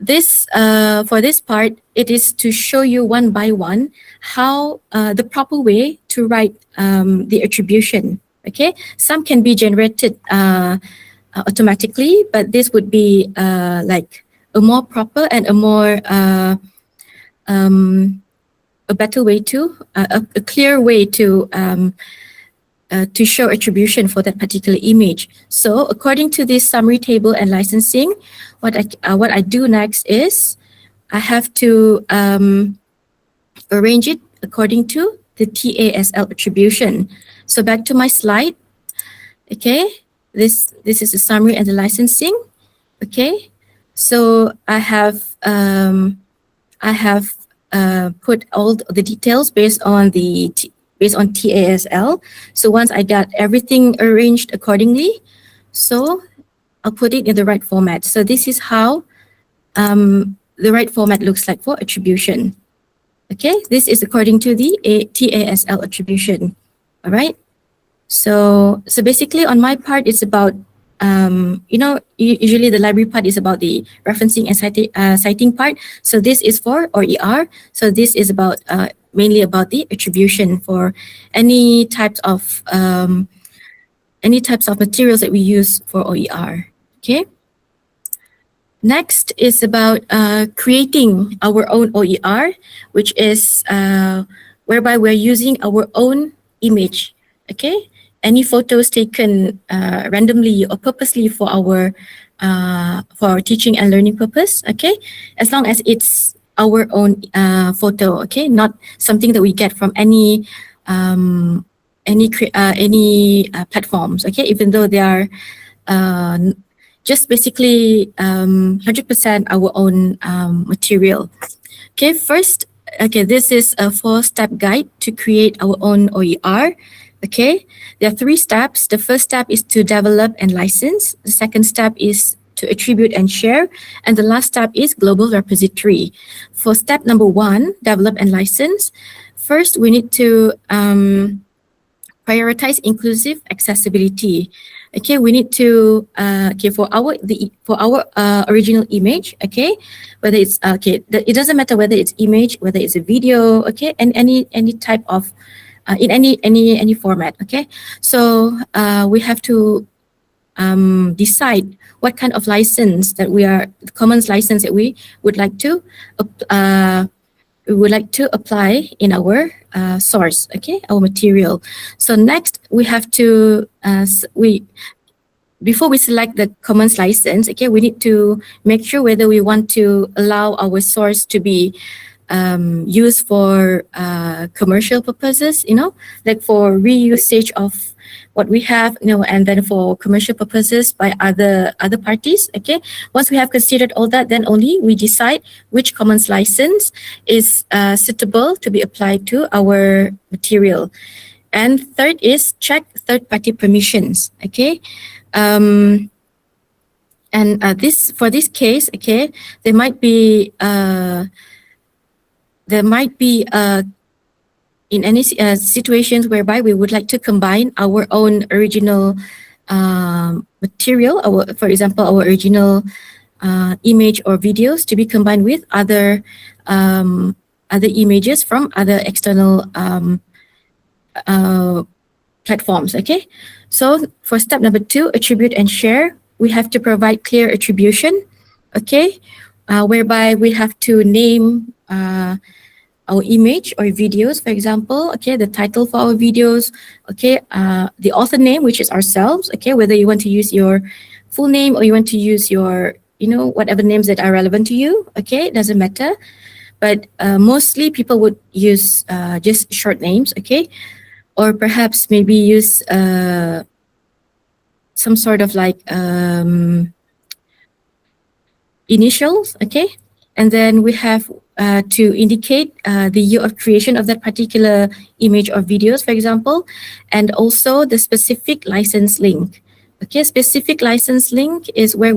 this for this part, it is to show you one by one how the proper way to write the attribution. Okay, some can be generated automatically, but this would be like a more proper and a more a better way to a clear way to show attribution for that particular image. So according to this summary table and licensing, what I do next is I have to arrange it according to the TASL attribution. So back to my slide. Okay, this is the summary and the licensing. Okay, so I have put all the details based on TASL. So once I got everything arranged accordingly, so I'll put it in the right format. So this is how the right format looks like for attribution. Okay, this is according to the TASL attribution. All right. So basically on my part, it's about, you know, usually the library part is about the referencing and citing part. So this is for OER. So this is about mainly about the attribution for any types of materials that we use for OER. Okay. Next is about creating our own OER, which is whereby we're using our own image. Okay. any photos taken randomly or purposely for our teaching and learning purpose, okay, as long as it's our own photo, okay, not something that we get from any platforms, okay, even though they are just basically 100% our own material. Okay, first, okay, this is a 4-step guide to create our own OER. Okay, there are 3 steps. The first step is to develop and license. The second step is to attribute and share. And the last step is global repository. For step number 1, develop and license, first we need to prioritize inclusive accessibility. Okay, we need to for our original image, okay, whether it's it doesn't matter whether it's image, whether it's a video, okay, and any type of in any format, okay. So we have to decide what kind of license that the commons license that we would like to apply in our source, okay, our material. So next we have to before we select the commons license, okay, we need to make sure whether we want to allow our source to be used for commercial purposes, you know, like for reusage of what we have, you know, and then for commercial purposes by other parties. Okay, once we have considered all that, then only we decide which commons license is suitable to be applied to our material. And third is check third-party permissions. Okay, and for this case, okay, there might be in any situations whereby we would like to combine our own original material, for example, our original image or videos to be combined with other images from other external platforms. Okay, so for step number 2, attribute and share, we have to provide clear attribution, okay, whereby we have to name our image or videos, for example, okay, the title for our videos, okay, the author name, which is ourselves, okay, whether you want to use your full name or you want to use your, you know, whatever names that are relevant to you, okay, it doesn't matter. But mostly people would use just short names, okay, or perhaps maybe use some sort of like initials, okay, and then we have to indicate the year of creation of that particular image or videos, for example, and also the specific license link. Okay, specific license link is where I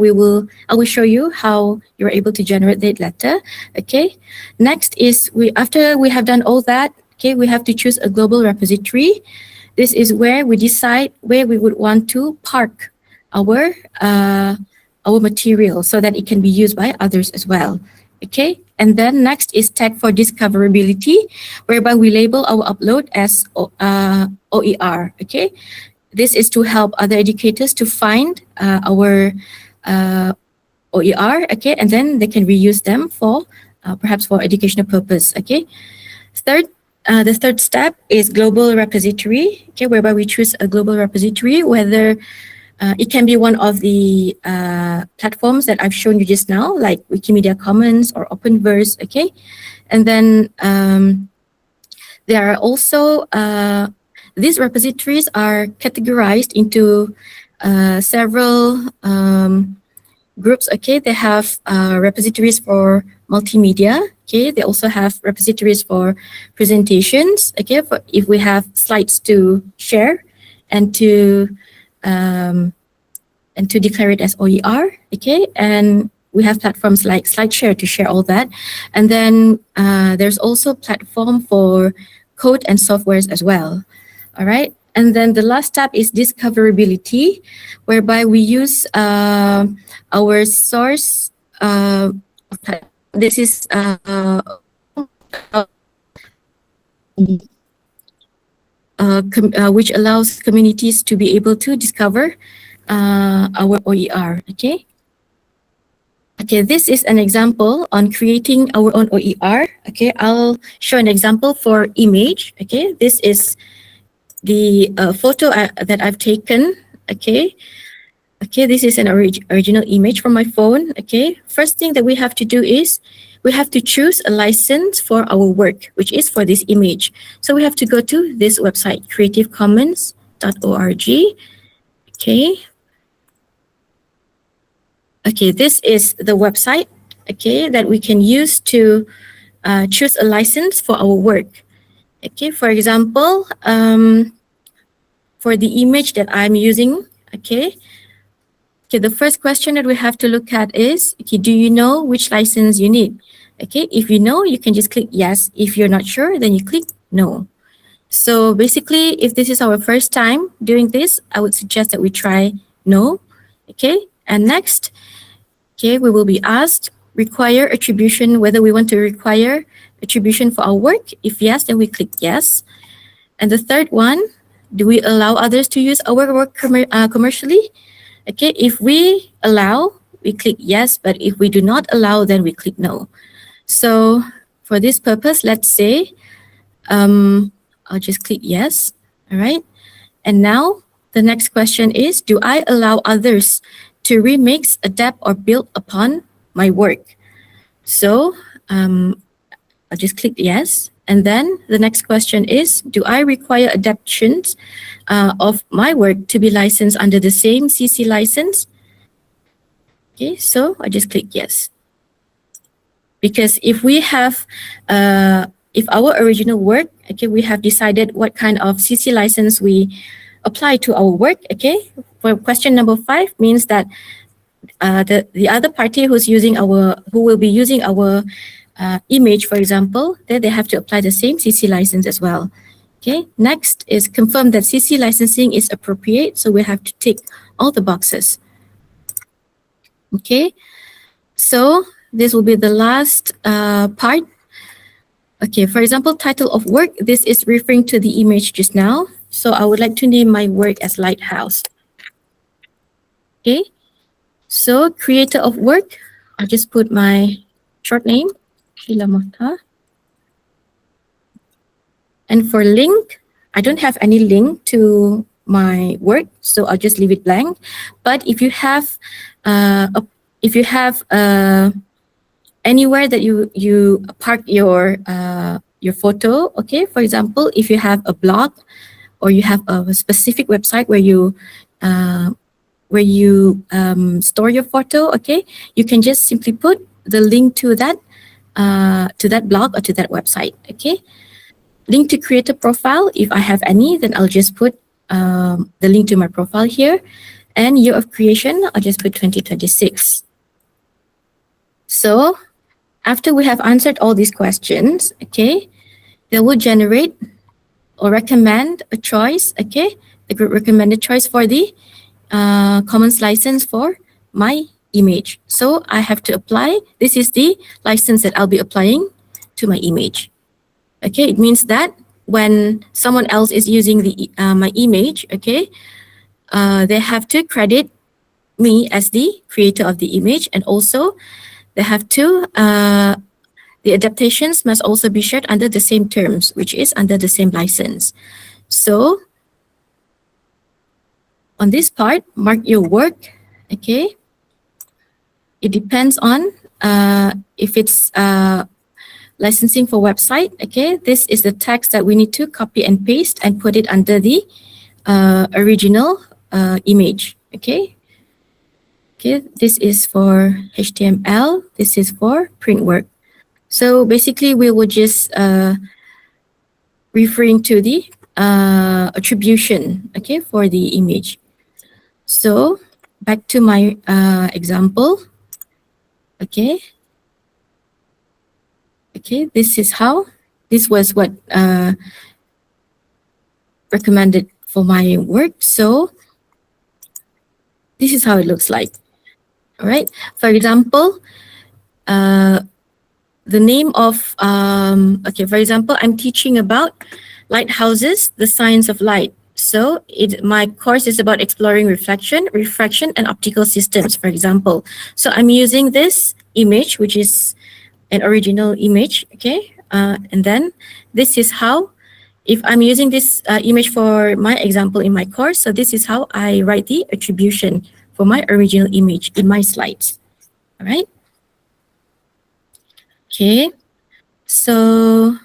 will show you how you're able to generate that letter. Okay, next is after we have done all that, okay, we have to choose a global repository. This is where we decide where we would want to park our material so that it can be used by others as well. Okay, and then next is tag for discoverability, whereby we label our upload as OER. Okay, this is to help other educators to find our OER. Okay, and then they can reuse them for perhaps for educational purpose. Okay, the third step is global repository. Okay, whereby we choose a global repository, whether it can be one of the platforms that I've shown you just now, like Wikimedia Commons or Openverse, okay? And then there are also, these repositories are categorized into several groups, okay? They have repositories for multimedia, okay? They also have repositories for presentations, okay? For if we have slides to share and to declare it as OER, okay? And we have platforms like SlideShare to share all that. And then there's also platform for code and softwares as well, all right? And then the last step is discoverability, whereby we use our source, this is which allows communities to be able to discover our OER, okay? Okay, this is an example on creating our own OER, okay? I'll show an example for image, okay? This the photo that I've taken. Okay. Okay, this is an original image from my phone. Okay, first thing that we have to do is we have to choose a license for our work, which is for this image. So we have to go to this website, creativecommons.org. Okay. Okay, this is the website, okay, that we can use to choose a license for our work. Okay, for example, for the image that I'm using, okay, the first question that we have to look at is, okay, do you know which license you need? Okay, if you know, you can just click yes. If you're not sure, then you click no. So basically, if this is our first time doing this, I would suggest that we try no. Okay, and next, okay, we will be asked require attribution, whether we want to require attribution for our work. If yes, then we click yes. And the third one, do we allow others to use our work commercially? Okay, if we allow, we click yes, but if we do not allow, then we click no. So for this purpose, let's say, I'll just click yes, all right? And now the next question is, do I allow others to remix, adapt, or build upon my work? So I'll just click yes. And then the next question is, do I require adaptations of my work to be licensed under the same CC license? Okay, so I just click yes. Because if we have, if our original work, okay, we have decided what kind of CC license we apply to our work, okay? For question number 5 means that the other party who will be using our image, for example, then they have to apply the same CC license as well. Okay, next is confirm that CC licensing is appropriate. So we have to tick all the boxes. Okay, so this will be the last part. Okay, for example, title of work, this is referring to the image just now. So I would like to name my work as Lighthouse. Okay, so creator of work, I'll just put my short name, Mohtar. And for link, I don't have any link to my work, so I'll just leave it blank. But if you have, anywhere that you park your photo, okay. For example, if you have a blog or you have a specific website where you store your photo, okay, you can just simply put the link to that blog or to that website, okay. Link to create a profile, if I have any, then I'll just put the link to my profile here. And year of creation, I'll just put 2026. So after we have answered all these questions, okay, they will generate or recommend a choice, okay, the recommended choice for the Commons license for my image. So I have to apply, this is the license that I'll be applying to my image. Okay, it means that when someone else is using the my image, okay, they have to credit me as the creator of the image, and also they have to, the adaptations must also be shared under the same terms, which is under the same license. So on this part, mark your work, okay. It depends on if it's licensing for website, okay. This is the text that we need to copy and paste and put it under the original image, okay. Okay, this is for HTML, this is for print work. So basically we will just referring to the attribution, okay, for the image. So back to my example, okay. Okay, this was what recommended for my work. So this is how it looks like. All right. For example, the name of, okay, for example, I'm teaching about lighthouses, the science of light. So my course is about exploring reflection, refraction, and optical systems, for example. So I'm using this image, which is an original image, okay? And then this is how if I'm using this image for my example in my course, so this is how I write the attribution for my original image in my slides. All right. Okay. So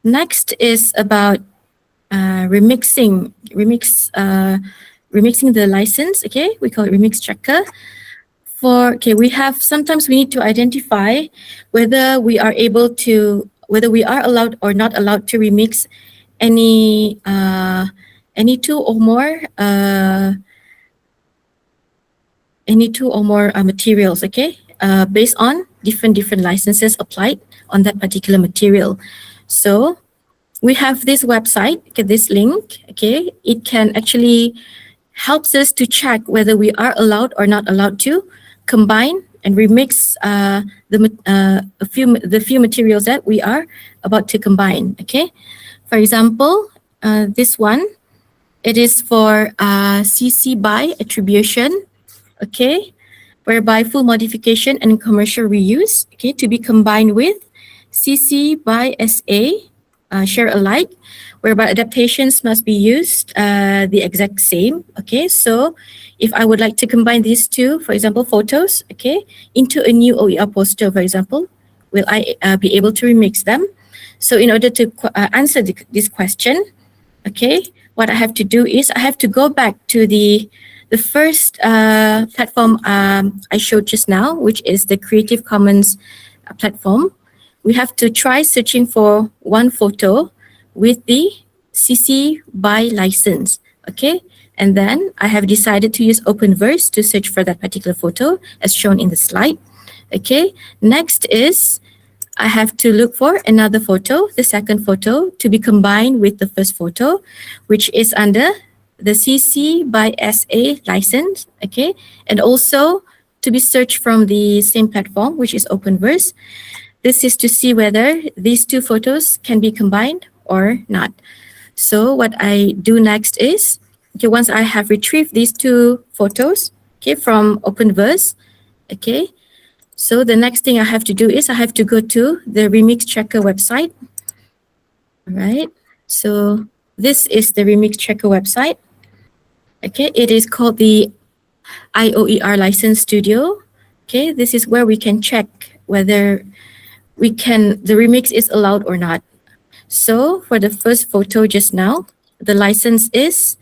next is about remixing the license. Okay, we call it remix checker. We have, sometimes we need to identify whether we are allowed or not allowed to remix any two or more materials, okay, based on different licenses applied on that particular material. So we have this website, okay, this link, okay, it can actually helps us to check whether we are allowed or not allowed to combine and remix the few materials that we are about to combine. Okay, for example, this one, it is for CC BY attribution, okay, whereby full modification and commercial reuse, okay, to be combined with CC BY SA share alike, whereby adaptations must be used the exact same. Okay, so if I would like to combine these two, for example, photos, okay, into a new OER poster, for example, will I be able to remix them? So in order to answer this question, okay, what I have to do is I have to go back to the first platform I showed just now, which is the Creative Commons platform. We have to try searching for one photo with the CC BY license, okay? And then I have decided to use Openverse to search for that particular photo as shown in the slide, okay? Next is I have to look for another photo, the second photo, to be combined with the first photo, which is under the CC BY SA license, okay? And also to be searched from the same platform, which is Openverse. This is to see whether these two photos can be combined or not. So what I do next is, okay, once I have retrieved these two photos, okay, from Openverse, okay, so the next thing I have to do is I have to go to the Remix Checker website. All right, so this is the Remix Checker website. Okay, it is called the IOER License Studio. Okay, this is where we can check whether the remix is allowed or not. So for the first photo just now, the license is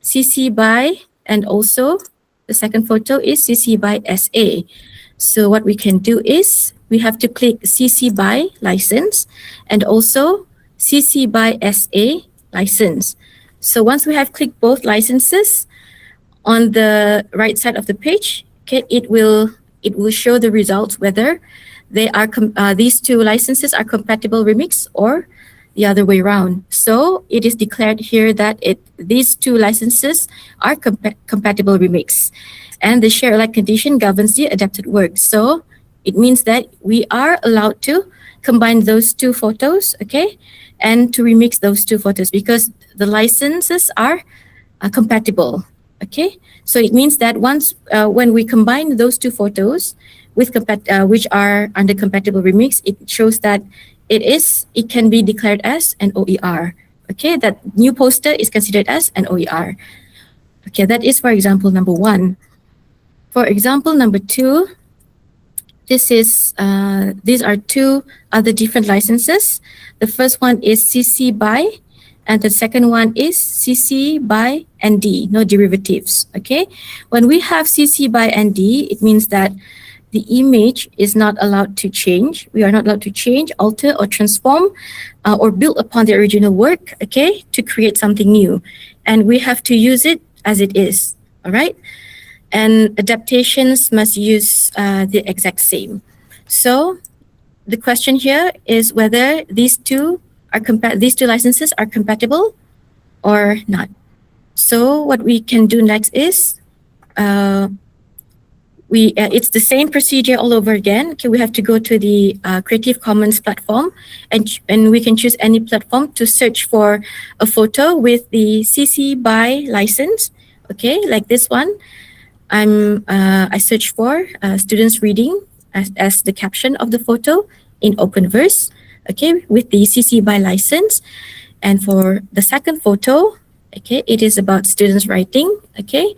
CC BY, and also the second photo is CC BY SA. So what we can do is we have to click CC BY license and also CC BY SA license. So once we have clicked both licenses, on the right side of the page, okay, it will show the results whether they are these two licenses are compatible remix or the other way around. So it is declared here that these two licenses are compatible remix, and the share alike condition governs the adapted work. So it means that we are allowed to combine those two photos, okay, and to remix those two photos because the licenses are compatible, okay. So it means that once when we combine those two photos with which are under compatible remix, it shows that it can be declared as an OER. Okay, that new poster is considered as an OER. Okay, that is for example number one. For example number two, these are two other different licenses. The first one is CC BY, and the second one is CC BY ND, no derivatives. Okay, when we have CC BY ND, it means that the image is not allowed to change. We are not allowed to change, alter, or transform or build upon the original work, okay, to create something new. And we have to use it as it is, all right? And adaptations must use the exact same. So the question here is whether these two licenses are compatible or not. So what we can do next is it's the same procedure all over again. Okay, we have to go to the Creative Commons platform, and we can choose any platform to search for a photo with the CC BY license. Okay, like this one, I search for students reading as the caption of the photo in Openverse. Okay, with the CC BY license, And for the second photo, okay, it is about students writing, okay,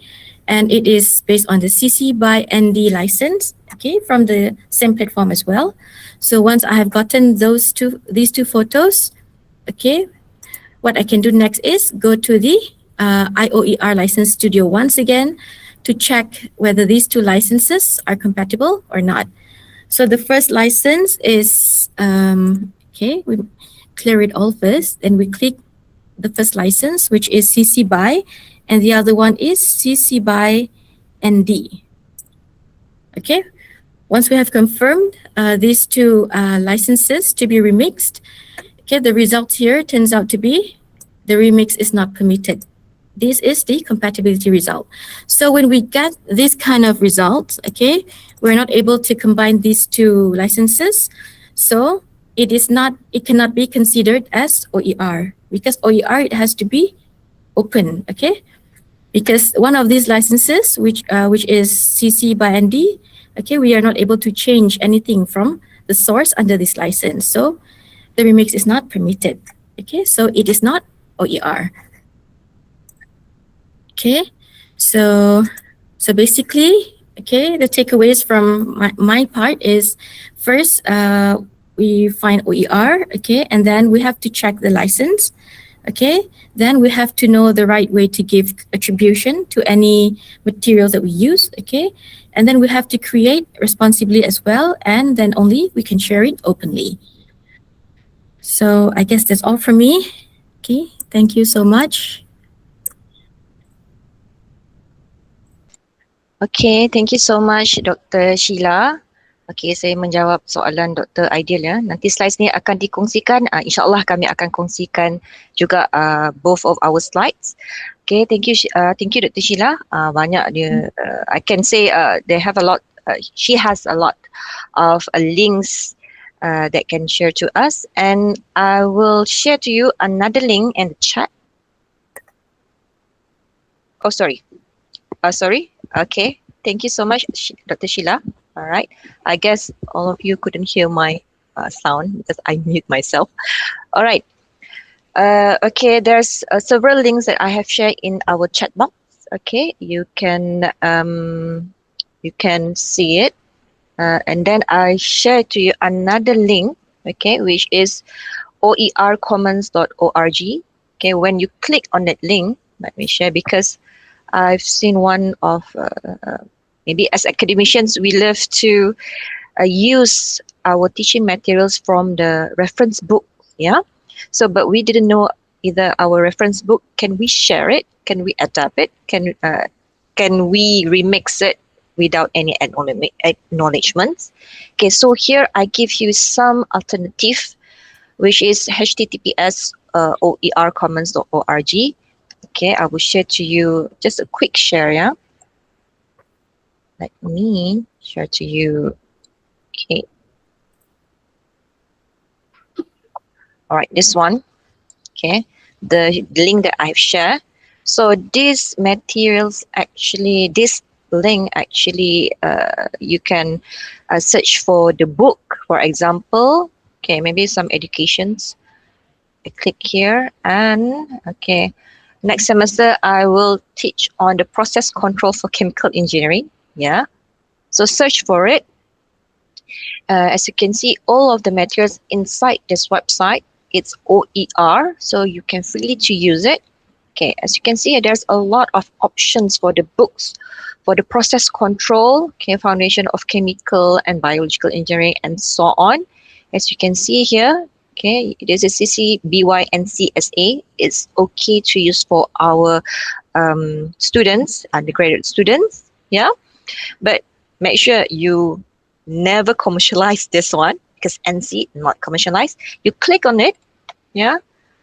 and it is based on the CC by ND license, okay, from the same platform as well. So once I have gotten these two photos, okay, what I can do next is go to the IOER license studio once again to check whether these two licenses are compatible or not. So the first license is, okay, we clear it all first, and we click the first license, which is CC by, and the other one is CC by ND. Okay, once we have confirmed these two licenses to be remixed, okay, the result here turns out to be the remix is not permitted. This is the compatibility result. So when we get this kind of results, okay, we're not able to combine these two licenses. So it cannot be considered as OER, because OER, it has to be open, okay? Because one of these licenses, which is CC by ND, okay, we are not able to change anything from the source under this license. So the remix is not permitted, okay? So it is not OER. Okay, so basically, okay, the takeaways from my part is first, we find OER, okay, and then we have to check the license, okay, then we have to know the right way to give attribution to any materials that we use, okay, and then we have to create responsibly as well, and then only we can share it openly. So I guess that's all from me. Okay, thank you so much. Okay, thank you so much Dr. Sheila. Okay, saya menjawab soalan Dr. Aidil ya. Nanti slides ni akan dikongsikan. InsyaAllah kami akan kongsikan juga both of our slides. Okay, thank you Dr. Sheila. Banyak dia, I can say they have a lot, she has a lot of links that can share to us, and I will share to you another link in the chat. Oh, sorry. Okay, thank you so much, Dr. Sheila. All right, I guess all of you couldn't hear my sound because I mute myself. All right. Okay, there's several links that I have shared in our chat box. Okay, you can see it, and then I share to you another link. Okay, which is oercommons.org. Okay, when you click on that link, let me share, because I've seen one of, maybe as academicians, we love to use our teaching materials from the reference book, yeah? So, but we didn't know either our reference book, can we share it? Can we adapt it? Can we remix it without any acknowledgements? Okay, so here I give you some alternative, which is https oercommons.org. Okay, I will share to you just a quick share, yeah? Let me share to you. Okay. All right, this one. Okay, the link that I've shared. So these materials actually, this link actually, you can search for the book, for example. Okay, maybe some educations. I click here and okay. Next semester, I will teach on the process control for chemical engineering. Yeah, so search for it. As you can see, all of the materials inside this website, it's OER, so you can freely to use it. Okay, as you can see, there's a lot of options for the books, for the process control, okay, foundation of chemical and biological engineering, and so on. As you can see here, okay, it is a CC, BY, and CSA. It's okay to use for our students, undergraduate students, yeah? But make sure you never commercialize this one, because NC, not commercialized. You click on it, yeah?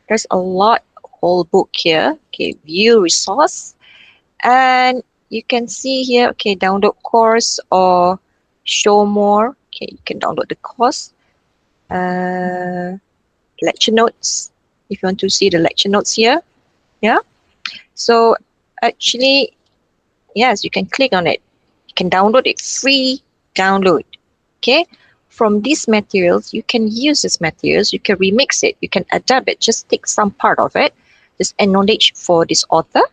There's a lot, whole book here, okay, view resource. And you can see here, okay, download course or show more. Okay, you can download the course. Lecture notes, if you want to see the lecture notes here, yeah? So actually, yes, you can click on it. You can download it, free download, okay? from these materials, you can use these materials, you can remix it, you can adapt it, just take some part of it, just acknowledge for this author,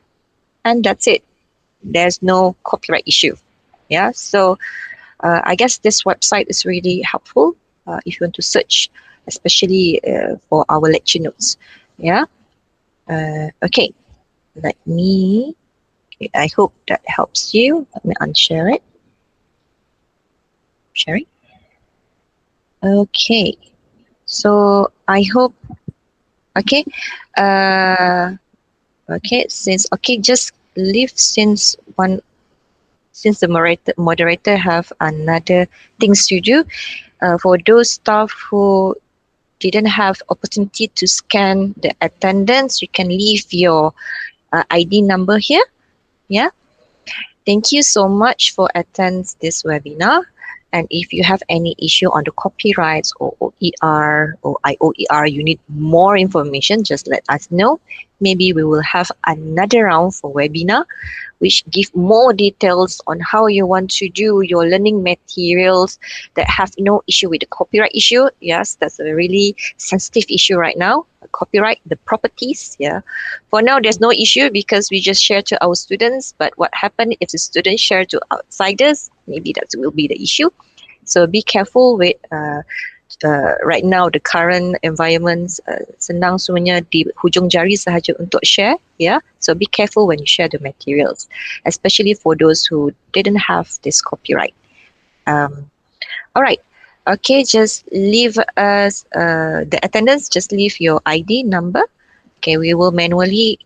and that's it. There's no copyright issue. Yeah, so I guess this website is really helpful if you want to search, especially for our lecture notes. Yeah. Okay. Let me. I hope that helps you. Let me unshare it. Sharing. Okay. So I hope. Okay. Okay. Just leave since the moderator have another things to do. For those staff who didn't have opportunity to scan the attendance, you can leave your ID number here. Yeah. Thank you so much for attending this webinar. And if you have any issue on the copyrights or OER or IOER, you need more information, just let us know. Maybe we will have another round for webinar, which give more details on how you want to do your learning materials that have no issue with the copyright issue. Yes, that's a really sensitive issue right now. Copyright, the properties. Yeah. For now, there's no issue because we just share to our students. But what happened if the students share to outsiders? Maybe that will be the issue. So be careful with right now the current environment. Senang semuanya di hujung jari sahaja untuk share. Yeah. So be careful when you share the materials, especially for those who didn't have this copyright. All right. Okay, just leave us the attendance, just leave your ID number. Okay, we will manually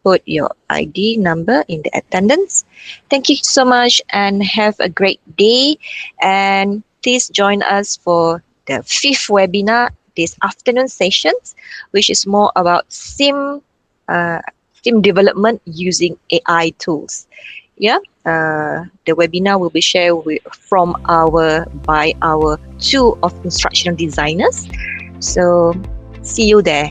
put your ID number in the attendance. Thank you so much and have a great day. And please join us for the 5th webinar, this afternoon sessions, which is more about SIM development using AI tools. Yeah, the webinar will be shared by our two of instructional designers. So see you there.